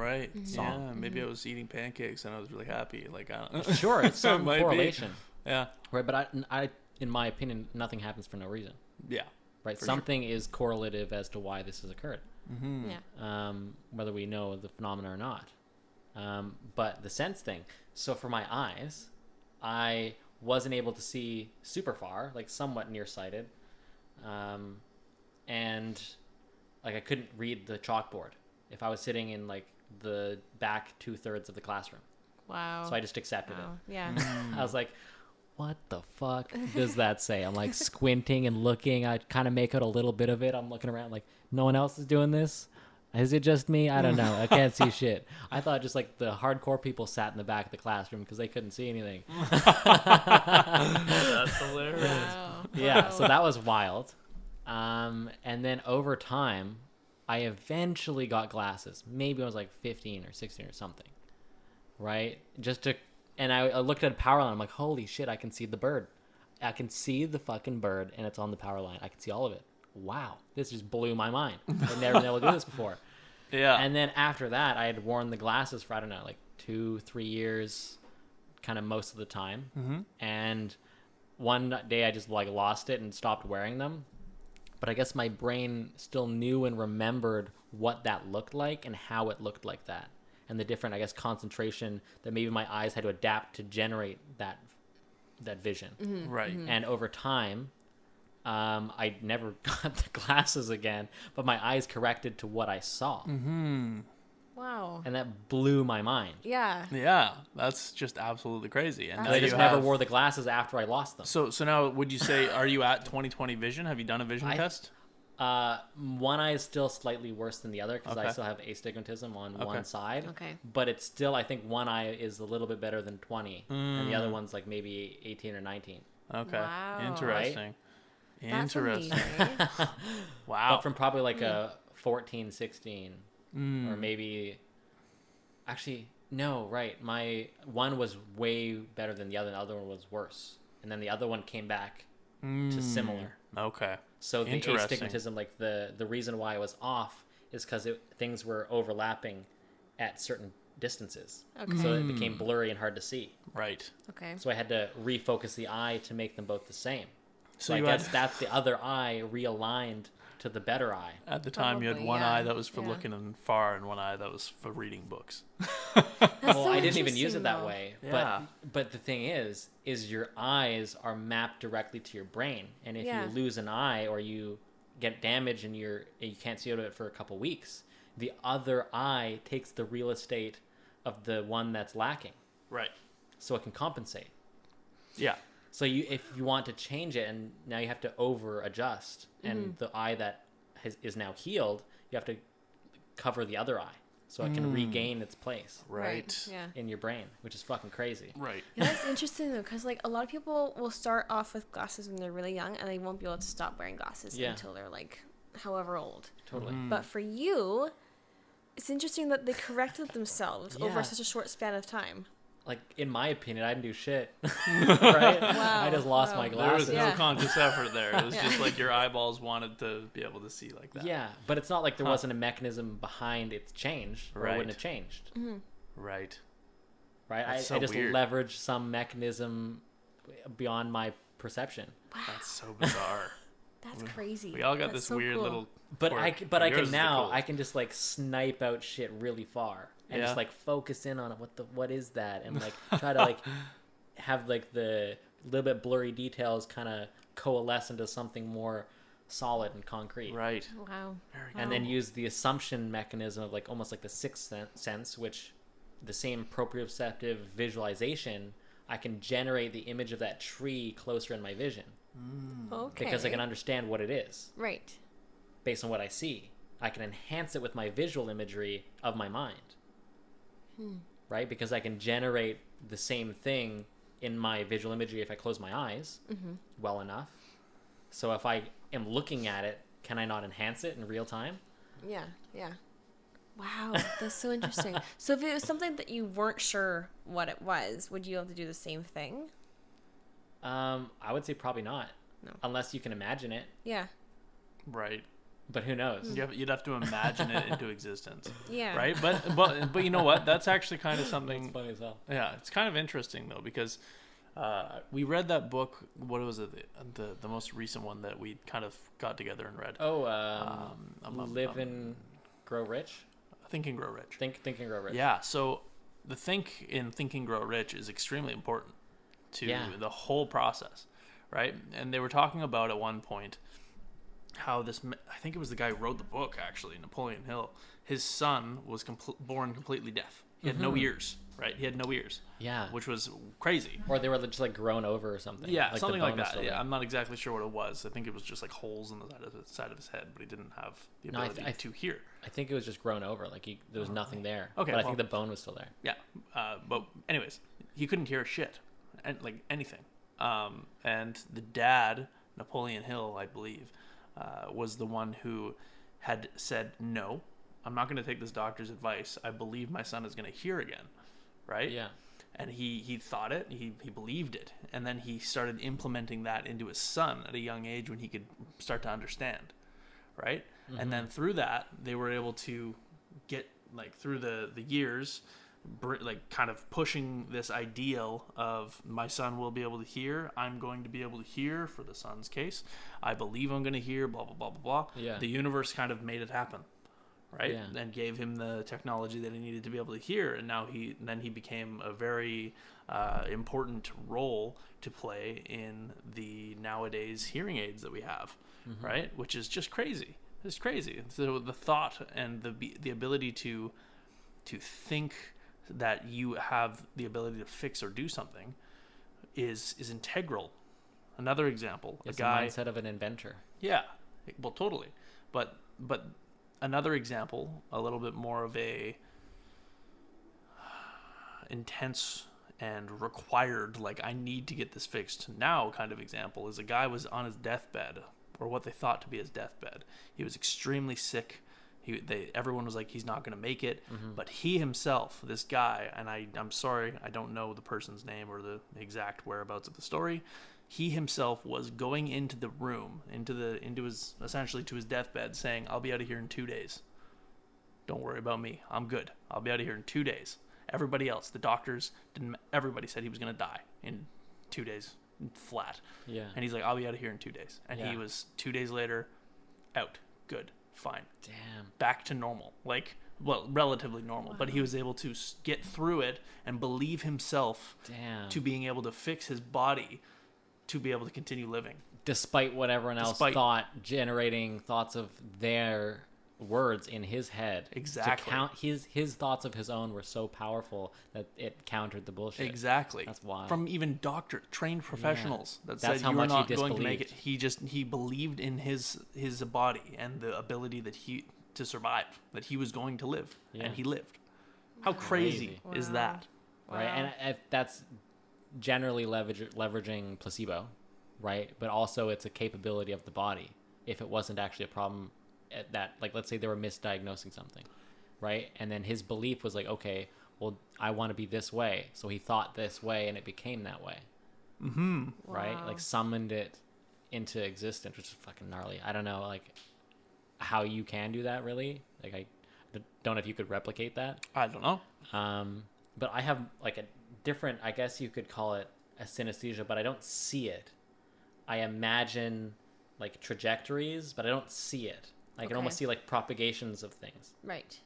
song. Yeah, maybe I was eating pancakes and I was really happy. Like, I don't Sure, it's some Might be. correlation. Yeah. Right, but I, in my opinion, nothing happens for no reason. Yeah. Right, something is correlative as to why this has occurred. Yeah. Whether we know the phenomena or not. But the sense thing. So for my eyes, I wasn't able to see super far, like somewhat nearsighted, and like I couldn't read the chalkboard if I was sitting in like the back 2/3 of the classroom. Wow. So I just accepted it. Yeah. I was like, what the fuck does that say? I'm like squinting and looking. I kind of make out a little bit of it. I'm looking around like, no one else is doing this? Is it just me? I don't know. I can't see shit. I thought just like the hardcore people sat in the back of the classroom because they couldn't see anything. That's hilarious. Wow. Yeah, so that was wild. And then over time, I eventually got glasses. Maybe I was like 15 or 16 or something. Right? And I looked at a power line. I'm like, holy shit, I can see the bird. I can see the fucking bird, and it's on the power line. I can see all of it. Wow. This just blew my mind. I've never been able to do this before. Yeah. And then after that, I had worn the glasses for, I don't know, like 2-3 years, kind of most of the time. And one day I just like lost it and stopped wearing them. But I guess my brain still knew and remembered what that looked like and how it looked like that. And the different, I guess, concentration that maybe my eyes had to adapt to generate that vision. Right. And over time, I never got the glasses again, but my eyes corrected to what I saw. Wow. And that blew my mind. Yeah. Yeah, that's just absolutely crazy. And And now I you just never have- wore the glasses after I lost them. So now, would you say, are you at 20/20 vision? Have you done a vision test? One eye is still slightly worse than the other because I Okay. still have astigmatism on Okay. one side. Okay. But it's still, I think one eye is a little bit better than 20, and the other one's like maybe 18 or 19. Okay. Wow. Interesting. That's Interesting. amazing. Wow. But from probably like a 14, 16, or maybe... Actually, no, right. My one was way better than the other one was worse. And then the other one came back to similar. Okay. So the Interesting. astigmatism, like the reason why I was off is because things were overlapping at certain distances. Okay. So it became blurry and hard to see. Right. Okay. So I had to refocus the eye to make them both the same. So So I you guess had, that the other eye realigned to the better eye. at the time, you had Probably, one yeah. eye that was for Yeah. looking far and one eye that was for reading books. That's Well, so I didn't even use interesting, it that though. way. Yeah. But the thing is your eyes are mapped directly to your brain. And if Yeah. you lose an eye or you get damaged and you can't see out of it for a couple weeks, the other eye takes the real estate of the one that's lacking. Right. So it can compensate. Yeah. So if you want to change it, and now you have to over adjust, and the eye that is now healed, you have to cover the other eye so it can regain its place Right. Yeah. in your brain, which is fucking crazy. Right. Yeah, that's interesting though, because like a lot of people will start off with glasses when they're really young, and they won't be able to stop wearing glasses Yeah. until they're like however old. Totally. But for you, it's interesting that they corrected themselves Yeah. over such a short span of time. Like, in my opinion, I didn't do shit. Right? Wow. I just lost Wow. my There was glasses. no Yeah. conscious effort there. It was Yeah. just like your eyeballs wanted to be able to see like that. Yeah, but it's not like there wasn't a mechanism behind its change, or it Right. wouldn't have changed. Right. Right? That's I so just weird. leveraged some mechanism beyond my perception. Wow, That's so bizarre. that's crazy. We all got That's this so weird cool. little. But quirk. I Yours can is the now, coolest. I can just like snipe out shit really far and Yeah. just like focus in on it. What is that? And like try to like have like the little bit blurry details kind of coalesce into something more solid and concrete. Right. Wow. Very And then use the assumption mechanism of like almost like the sixth sense, which the same proprioceptive visualization, I can generate the image of that tree closer in my vision Okay. because I can understand what it is Right. based on what I see. I can enhance it with my visual imagery of my mind. Right? Because I can generate the same thing in my visual imagery if I close my eyes well enough. So if I am looking at it, can I not enhance it in real time? Yeah. Yeah. Wow, that's so interesting. So if it was something that you weren't sure what it was, would you have to do the same thing? I would say probably not. No. Unless you can imagine it. Yeah. Right. But who knows? You'd have to imagine it into existence. Yeah. Right. But you know what? That's actually kind of something. It's funny as hell. Yeah, it's kind of interesting though because we read that book. What was it? The most recent one that we kind of got together and read. Oh, Live and Grow Rich? Think and Grow Rich. Think and Grow Rich. Yeah. So the Think and Grow Rich is extremely important to the whole process, right? And they were talking about at one point how this. I think it was the guy who wrote the book actually, Napoleon Hill. His son was born completely deaf. He had no ears. Right. He had no ears. Yeah. Which was crazy. Or they were just like grown over or something. Yeah, the something bone like was that. still Yeah, there. I'm not exactly sure what it was. I think it was just like holes in the side of his head, but he didn't have the No, I ability th- to hear. I think it was just grown over. Like there was nothing there. Okay, But I well- think the bone was still there. Yeah, but anyways, he couldn't hear shit, and like anything. And the dad, Napoleon Hill, I believe, was the one who had said, "No, I'm not going to take this doctor's advice. I believe my son is going to hear again." Right? Yeah. And he thought it, he believed it, and then he started implementing that into his son at a young age when he could start to understand, right? And then through that, they were able to get, like, through the years, like kind of pushing this ideal of my son will be able to hear. I'm going to be able to hear for the son's case. I believe I'm going to hear. Blah blah blah blah blah. Yeah. The universe kind of made it happen, right? Yeah. And gave him the technology that he needed to be able to hear. And now he became a very important role to play in the nowadays hearing aids that we have, right? Which is just crazy. It's crazy. So the thought and the ability to think that you have the ability to fix or do something is integral. Another example, It's a guy, the mindset of an inventor. yeah, well, totally. But another example, a little bit more of a intense and required, like I need to get this fixed now kind of example, is a guy was on his deathbed, or what they thought to be his deathbed. He was extremely sick. Everyone was like, he's not going to make it. But he himself, this guy, and I'm sorry, I don't know the person's name or the exact whereabouts of the story. He himself was going into the room, into his essentially to his deathbed, saying, "I'll be out of here in 2 days. Don't worry about me. I'm good. I'll be out of here in 2 days." Everybody else, the doctors, everybody said he was going to die in 2 days flat. Yeah. And he's like, "I'll be out of here in 2 days." And he was 2 days later, out. Good. Fine. Damn. Back to normal. Like, well, relatively normal. But he was able to get through it and believe himself to being able to fix his body to be able to continue living. Despite what everyone else thought, generating thoughts of their words in his head. Exactly. To count his thoughts of his own were so powerful that it countered the bullshit. Exactly. That's wild. From even trained professionals that That's said how you're much not he going to make it. disbelieved. He believed in his body and the ability to survive, that he was going to live, and he lived. How crazy is that? Right, and that's generally leveraging placebo, right? But also it's a capability of the body. If it wasn't actually a problem that, like, let's say they were misdiagnosing something, right? And then his belief was like, okay, well, I want to be this way. So he thought this way and it became that way. Right? Like summoned it into existence, which is fucking gnarly. I don't know, like, how you can do that, really. Like, I don't know if you could replicate that. I don't know. But I have, like, a different, I guess you could call it a synesthesia, but I don't see it. I imagine, like, trajectories, but I don't see it. I can almost see, like, propagations of things. Right.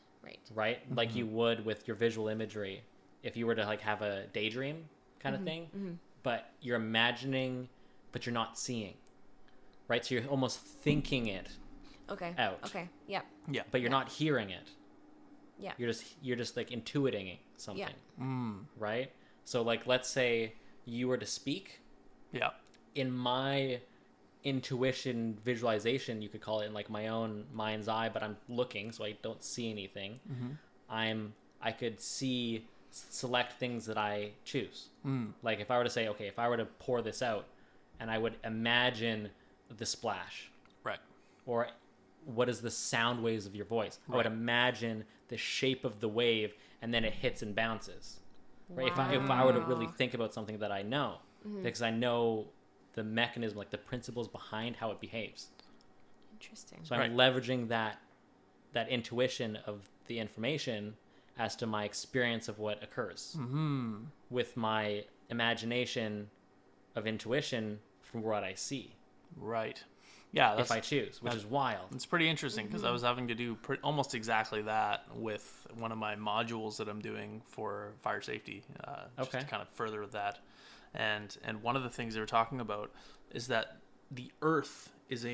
Like you would with your visual imagery if you were to, like, have a daydream kind of thing. But you're imagining, but you're not seeing. Right? So you're almost thinking it out. Okay. Yeah. Yeah. But you're not hearing it. Yeah. You're just like intuiting something. Yeah. Right? So, like, let's say you were to speak. Yeah. In my intuition visualization, you could call it, in, like, my own mind's eye, but I'm looking, so I don't see anything. I could select things that I choose. Like, if I were to say, okay, if I were to pour this out, and I would imagine the splash, Right. or what is the sound waves of your voice, I would imagine the shape of the wave, and then it hits and bounces. Right? If I were to really think about something that I know, because I know the mechanism, like the principles behind how it behaves. Interesting. So I'm leveraging that intuition of the information as to my experience of what occurs with my imagination of intuition from what I see. Right. Yeah. If I choose, which is wild. It's pretty interesting because I was having to do almost exactly that with one of my modules that I'm doing for fire safety, just to kind of further that. And one of the things they were talking about is that the earth is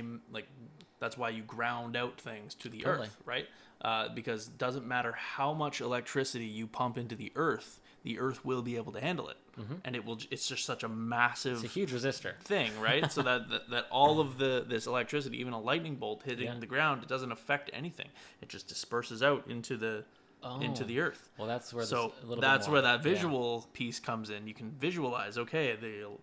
that's why you ground out things to the earth, right? Because it doesn't matter how much electricity you pump into the earth will be able to handle it. And it's just such a massive, it's a huge resistor thing, right? So that all of this electricity, even a lightning bolt hitting the ground, it doesn't affect anything. It just disperses out into the earth. Well, that's where where that visual piece comes in. You can visualize, okay,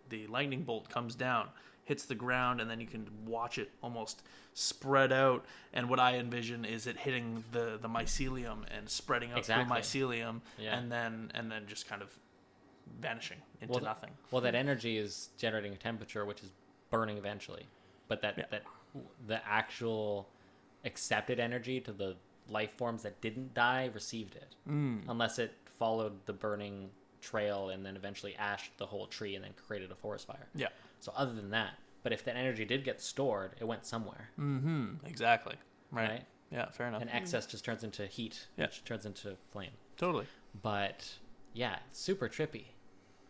the lightning bolt comes down, hits the ground, and then you can watch it almost spread out. And what I envision is it hitting the mycelium and spreading out through mycelium, and then just kind of vanishing into nothing. Well, that energy is generating a temperature, which is burning eventually. But that the actual accepted energy to the life forms that didn't die received it, unless it followed the burning trail and then eventually ashed the whole tree and then created a forest fire. Yeah. So other than that, but if that energy did get stored, it went somewhere. Exactly. Right. Yeah, fair enough. And excess just turns into heat, which turns into flame. Totally. But yeah, it's super trippy,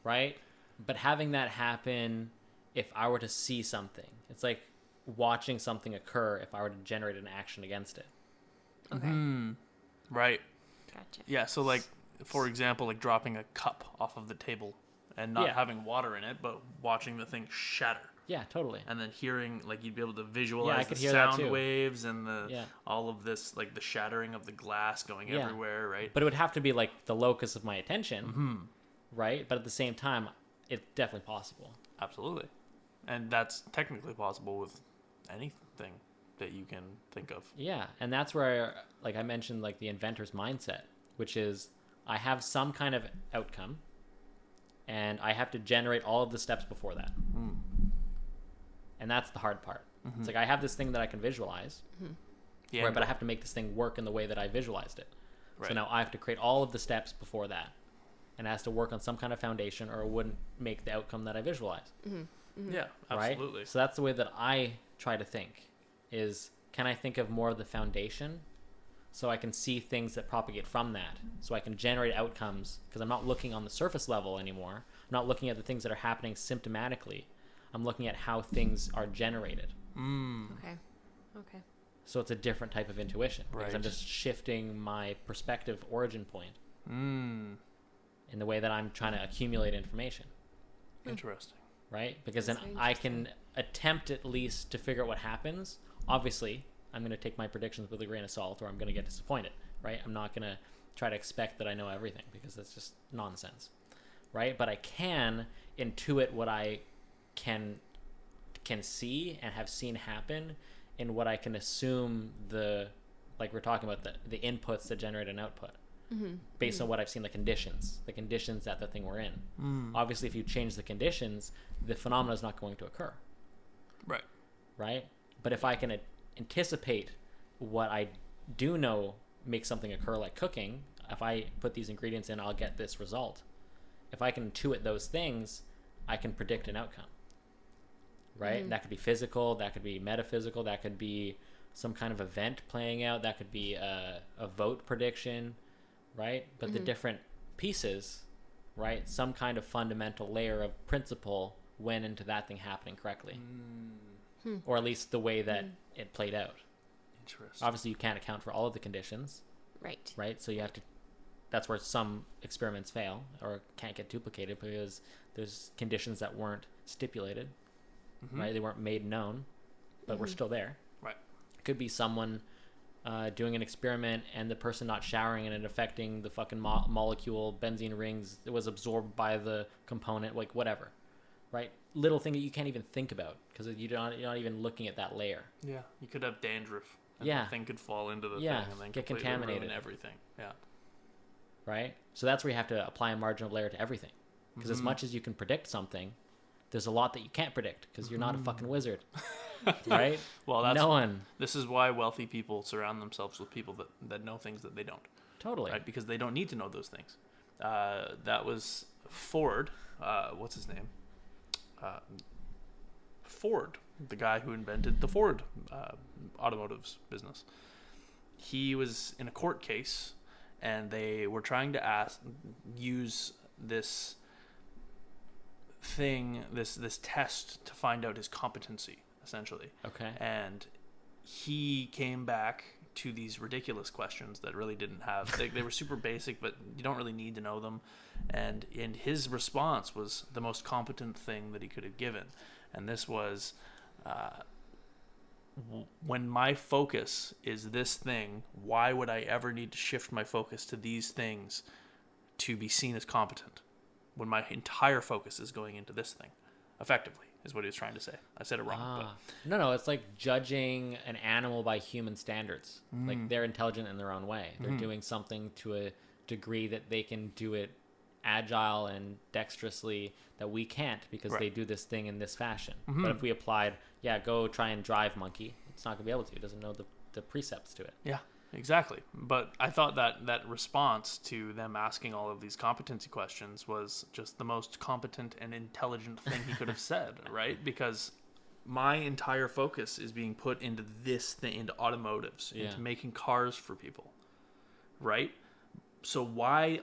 right? But having that happen, if I were to see something, it's like watching something occur if I were to generate an action against it. Okay. Right. Gotcha. Yeah, so like, for example, like dropping a cup off of the table and not having water in it, but watching the thing shatter. Yeah, totally. And then hearing, like, you'd be able to visualize the hear that sound too. waves and all of this, like the shattering of the glass going everywhere, right? But it would have to be like the locus of my attention, right? But at the same time, it's definitely possible. Absolutely. And that's technically possible with anything that you can think of. Yeah, and that's where, like I mentioned, like the inventor's mindset, which is I have some kind of outcome, and I have to generate all of the steps before that. And that's the hard part. It's like I have this thing that I can visualize, but I have to make this thing work in the way that I visualized it. Right. So now I have to create all of the steps before that, and it has to work on some kind of foundation, or it wouldn't make the outcome that I visualized. Yeah, absolutely. Right? So that's the way that I try to think, is can I think of more of the foundation so I can see things that propagate from that, so I can generate outcomes, because I'm not looking on the surface level anymore. I'm not looking at the things that are happening symptomatically. I'm looking at how things are generated. Okay. So it's a different type of intuition, because I'm just shifting my perspective origin point in the way that I'm trying to accumulate information. Interesting. Right? Because then I can attempt at least to figure out what happens. Obviously, I'm going to take my predictions with a grain of salt, or I'm going to get disappointed, right? I'm not going to try to expect that I know everything, because that's just nonsense, right? But I can intuit what I can see and have seen happen, in what I can assume like we're talking about, the inputs that generate an output based on what I've seen, the conditions that the thing we're in. Obviously, if you change the conditions, the phenomena is not going to occur. Right? But if I can anticipate what I do know makes something occur, like cooking, if I put these ingredients in, I'll get this result. If I can intuit those things, I can predict an outcome. Right? That could be physical, that could be metaphysical, that could be some kind of event playing out, that could be a vote prediction, right? But the different pieces, right? Some kind of fundamental layer of principle went into that thing happening correctly. Or at least the way that it played out. Interesting. Obviously, you can't account for all of the conditions. Right? So you have to, that's where some experiments fail or can't get duplicated, because there's conditions that weren't stipulated. Right? They weren't made known, but were still there. Right. It could be someone doing an experiment and the person not showering and it affecting the fucking molecule, benzene rings. It was absorbed by the component, like whatever. Right? Little thing that you can't even think about, because you're not even looking at that layer. Yeah. You could have dandruff. And the thing could fall into the thing and then get completely contaminated. ruin everything. Yeah. Right? So that's where you have to apply a marginal layer to everything. Because as much as you can predict something, there's a lot that you can't predict, because you're not a fucking wizard. Right? Well, that's no one. This is why wealthy people surround themselves with people that know things that they don't. Totally. Right? Because they don't need to know those things. That was Ford. What's his name? Ford, the guy who invented the Ford automotives business. He was in a court case, and they were trying to use this test to find out his competency, essentially. Okay. And he came back to these ridiculous questions that really didn't have, they were super basic, but you don't really need to know them. And his response was the most competent thing that he could have given. And this was, when my focus is this thing, why would I ever need to shift my focus to these things to be seen as competent, when my entire focus is going into this thing? Effectively, is what he was trying to say. I said it wrong. But. No, it's like judging an animal by human standards. Like, they're intelligent in their own way. They're doing something to a degree that they can do it agile and dexterously that we can't, because they do this thing in this fashion. But if we applied, go try and drive monkey, it's not going to be able to. It doesn't know the precepts to it. Yeah. Exactly. But I thought that response to them asking all of these competency questions was just the most competent and intelligent thing he could have said, right? Because my entire focus is being put into this thing, into automotives, into making cars for people, right? So why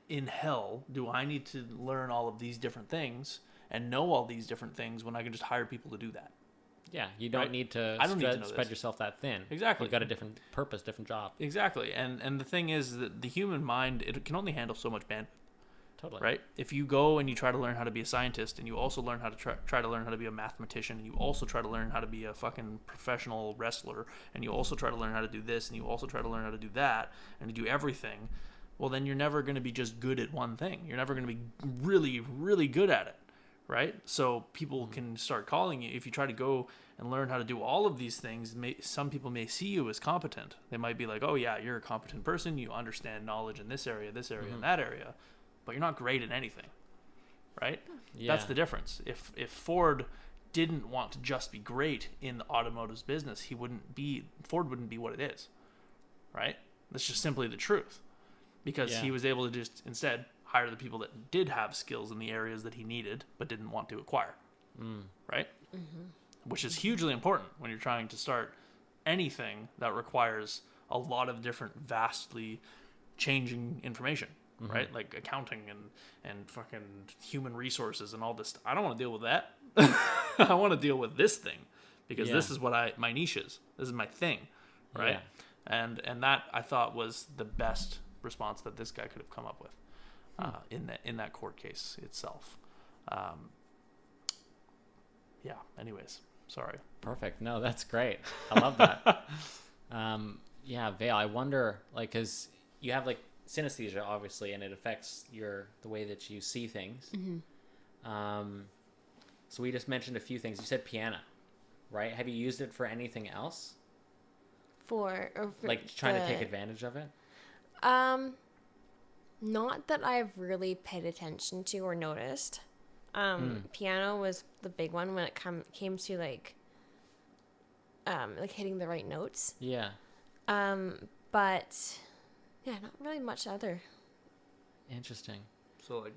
in hell do I need to learn all of these different things and know all these different things when I can just hire people to do that? Yeah, you don't need to spread yourself that thin. Exactly. You've got a different purpose, different job. Exactly. And the thing is that the human mind, it can only handle so much bandwidth. Totally. Right? If you go and you try to learn how to be a scientist, and you also learn how to try to learn how to be a mathematician, and you also try to learn how to be a fucking professional wrestler, and you also try to learn how to do this, and you also try to learn how to do that, and to do everything, well, then you're never going to be just good at one thing. You're never going to be really, really good at it. Right? So people can start calling you. If you try to go and learn how to do all of these things, some people may see you as competent. They might be like, oh yeah, you're a competent person. You understand knowledge in this area, and that area, but you're not great at anything. Right? Yeah. That's the difference. If Ford didn't want to just be great in the automotive business, Ford wouldn't be what it is. Right? That's just simply the truth. Because he was able to just instead hire the people that did have skills in the areas that he needed but didn't want to acquire. Right? Mm-hmm. Which is hugely important when you're trying to start anything that requires a lot of different vastly changing information. Right? Like accounting and fucking human resources and all this. I don't want to deal with that. I want to deal with this thing because this is what my niche is. This is my thing. Right? Yeah. And that I thought was the best response that this guy could have come up with. In that court case itself. Anyways, sorry. Perfect. No, that's great. I love that. Vaile, I wonder, like, because you have, like, synesthesia, obviously, and it affects the way that you see things. So we just mentioned a few things. You said piano, right? Have you used it for anything else? Like, trying to take advantage of it? Not that I've really paid attention to or noticed. Piano was the big one when it came to like hitting the right notes. Yeah. But yeah, not really much other. Interesting. So like,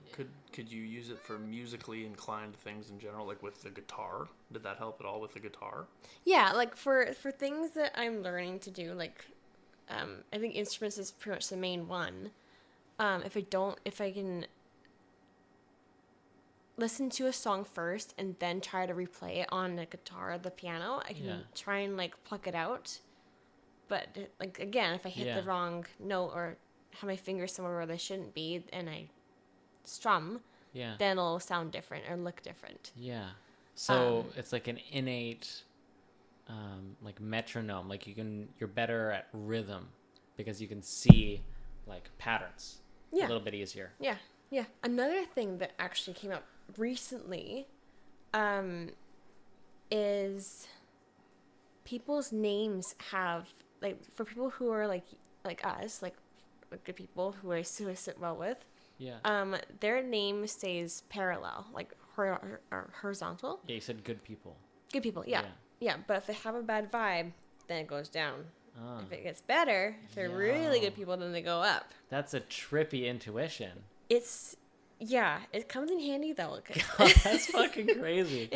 could you use it for musically inclined things in general, like with the guitar? Did that help at all with the guitar? Yeah, like for things that I'm learning to do, like I think instruments is pretty much the main one. If I can listen to a song first and then try to replay it on the guitar or the piano, I can try and like pluck it out. But like again, if I hit the wrong note or have my fingers somewhere where they shouldn't be and I strum, then it'll sound different or look different. Yeah. So it's like an innate like metronome. Like you're better at rhythm because you can see like patterns. A little bit easier. Yeah. Another thing that actually came up recently is people's names have, like, for people who are like us, like good people who I sit well with, their name stays parallel, like or horizontal. Yeah, you said good people. Good people, yeah. But if they have a bad vibe, then it goes down. If it gets better, if they're really good people, then they go up. That's a trippy intuition. It comes in handy though. God, that's fucking crazy.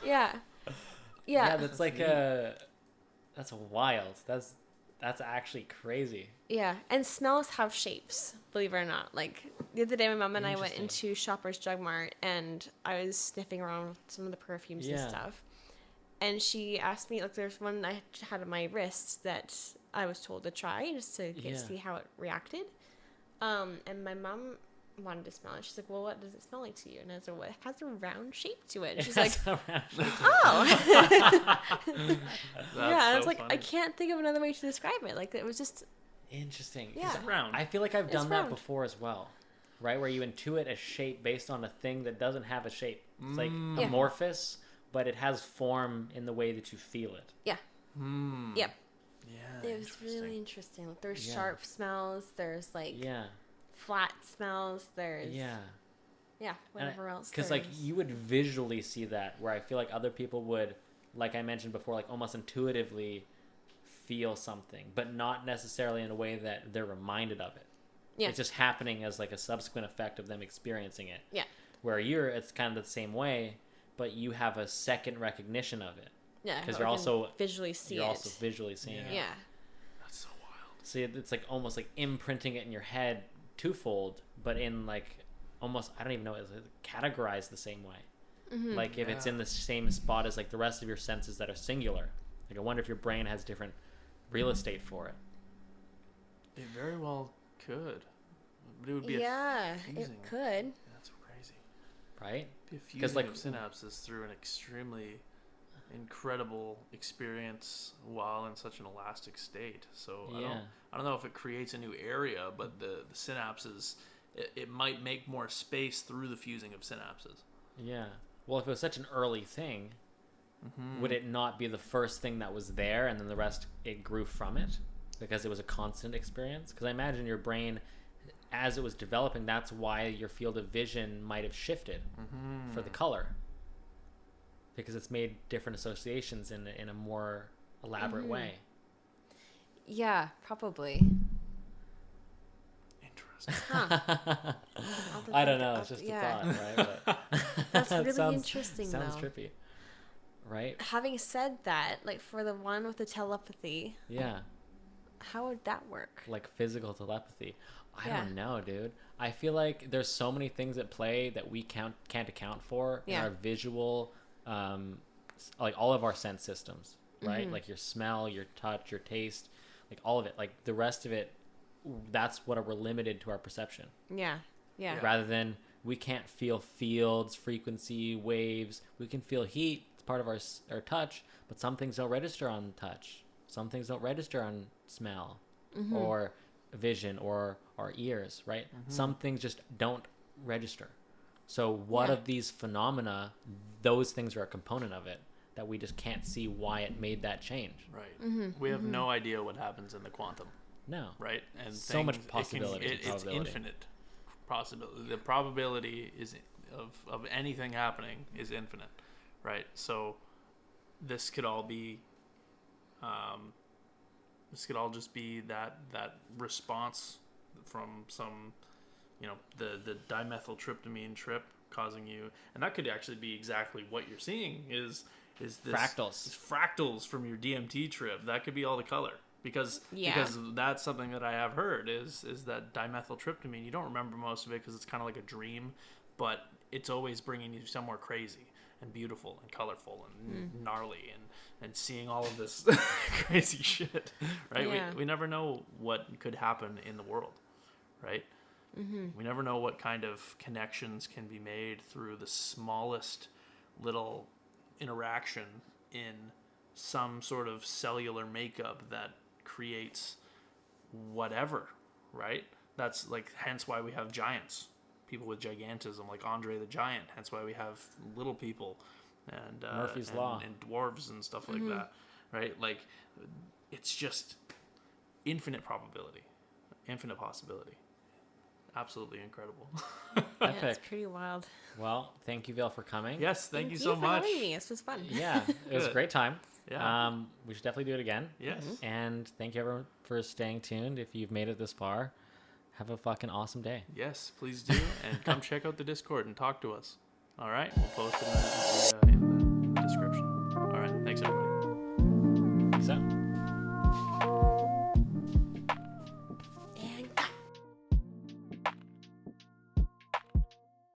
Yeah, that's like that's wild. That's actually crazy. Yeah, and smells have shapes, believe it or not. Like the other day, my mom and I went into Shoppers Drug Mart, and I was sniffing around with some of the perfumes and stuff. And she asked me, like, there's one I had on my wrist that I was told to try just to see how it reacted. And my mom wanted to smell it. She's like, well, what does it smell like to you? And I said, well, it has a round shape to it. And she's like, oh. And I was like, funny. I can't think of another way to describe it. Like, it was just... Interesting. Yeah. It's round. I feel like I've done that before as well. Right? Where you intuit a shape based on a thing that doesn't have a shape. It's like amorphous, but it has form in the way that you feel it. Yeah. Yep. Yeah. It was really interesting. Like, there's sharp smells. There's like flat smells. There's whatever else. Because like you would visually see that, where I feel like other people would, like I mentioned before, like almost intuitively feel something, but not necessarily in a way that they're reminded of it. Yeah. It's just happening as like a subsequent effect of them experiencing it. Yeah. Where it's kind of the same way, but you have a second recognition of it. Yeah. Because you're also visually seeing it. Yeah. Yeah. That's so wild. So it's like almost like imprinting it in your head twofold, but in like almost, I don't even know, it's categorized the same way. Mm-hmm. Like if it's in the same spot as like the rest of your senses that are singular. Like I wonder if your brain has different real estate for it. It very well could. But it would be it could. That's crazy. Right? Be a fusing like of synapses through an extremely incredible experience while in such an elastic state. So I don't know if it creates a new area, but the synapses, it might make more space through the fusing of synapses. Yeah. Well, if it was such an early thing, would it not be the first thing that was there and then the rest, it grew from it? Because it was a constant experience? Because I imagine your brain, as it was developing, that's why your field of vision might have shifted for the color. Because it's made different associations in a more elaborate way. Yeah, probably. Interesting. Huh. I don't know. It's just a thought, right? But that's really interesting, sounds though. trippy. Right? Having said that, like for the one with the telepathy, Yeah. how would that work? Like physical telepathy. I don't know, dude. I feel like there's so many things at play that we can't account for in our visual, like all of our sense systems, right? Like your smell, your touch, your taste, like all of it. Like the rest of it, that's what we're limited to our perception. Yeah. Rather than we can't feel fields, frequency, waves. We can feel heat. It's part of our touch, but some things don't register on touch. Some things don't register on smell or vision or our ears, right? Some things just don't register. So what of these phenomena, those things are a component of it that we just can't see why it made that change. Right. We have no idea what happens in the quantum. No. Right? And so much possibility. It's infinite possibility. The probability is of anything happening is infinite. Right? So this could all be just be that response from some, the dimethyltryptamine trip causing you, and that could actually be exactly what you're seeing is this fractals from your DMT trip. That could be all the color because that's something that I have heard is that dimethyltryptamine. You don't remember most of it because it's kind of like a dream, but it's always bringing you somewhere crazy and beautiful and colorful and gnarly and seeing all of this crazy shit, right? Yeah. We never know what could happen in the world, right? We never know what kind of connections can be made through the smallest little interaction in some sort of cellular makeup that creates whatever, right? That's like, hence why we have giants, people with gigantism, like Andre the Giant. Hence why we have little people and Murphy's Law and dwarves and stuff like that, right? Like, it's just infinite probability, infinite possibility. Absolutely incredible. Yeah, it's pretty wild. Well, thank you, Vaile, for coming. Yes, thank you so for much. having me. This was fun. Yeah, it was a great time. Yeah. We should definitely do it again. Yes. And thank you, everyone, for staying tuned. If you've made it this far, have a fucking awesome day. Yes, please do. And come check out the Discord and talk to us. All right? We'll post it in the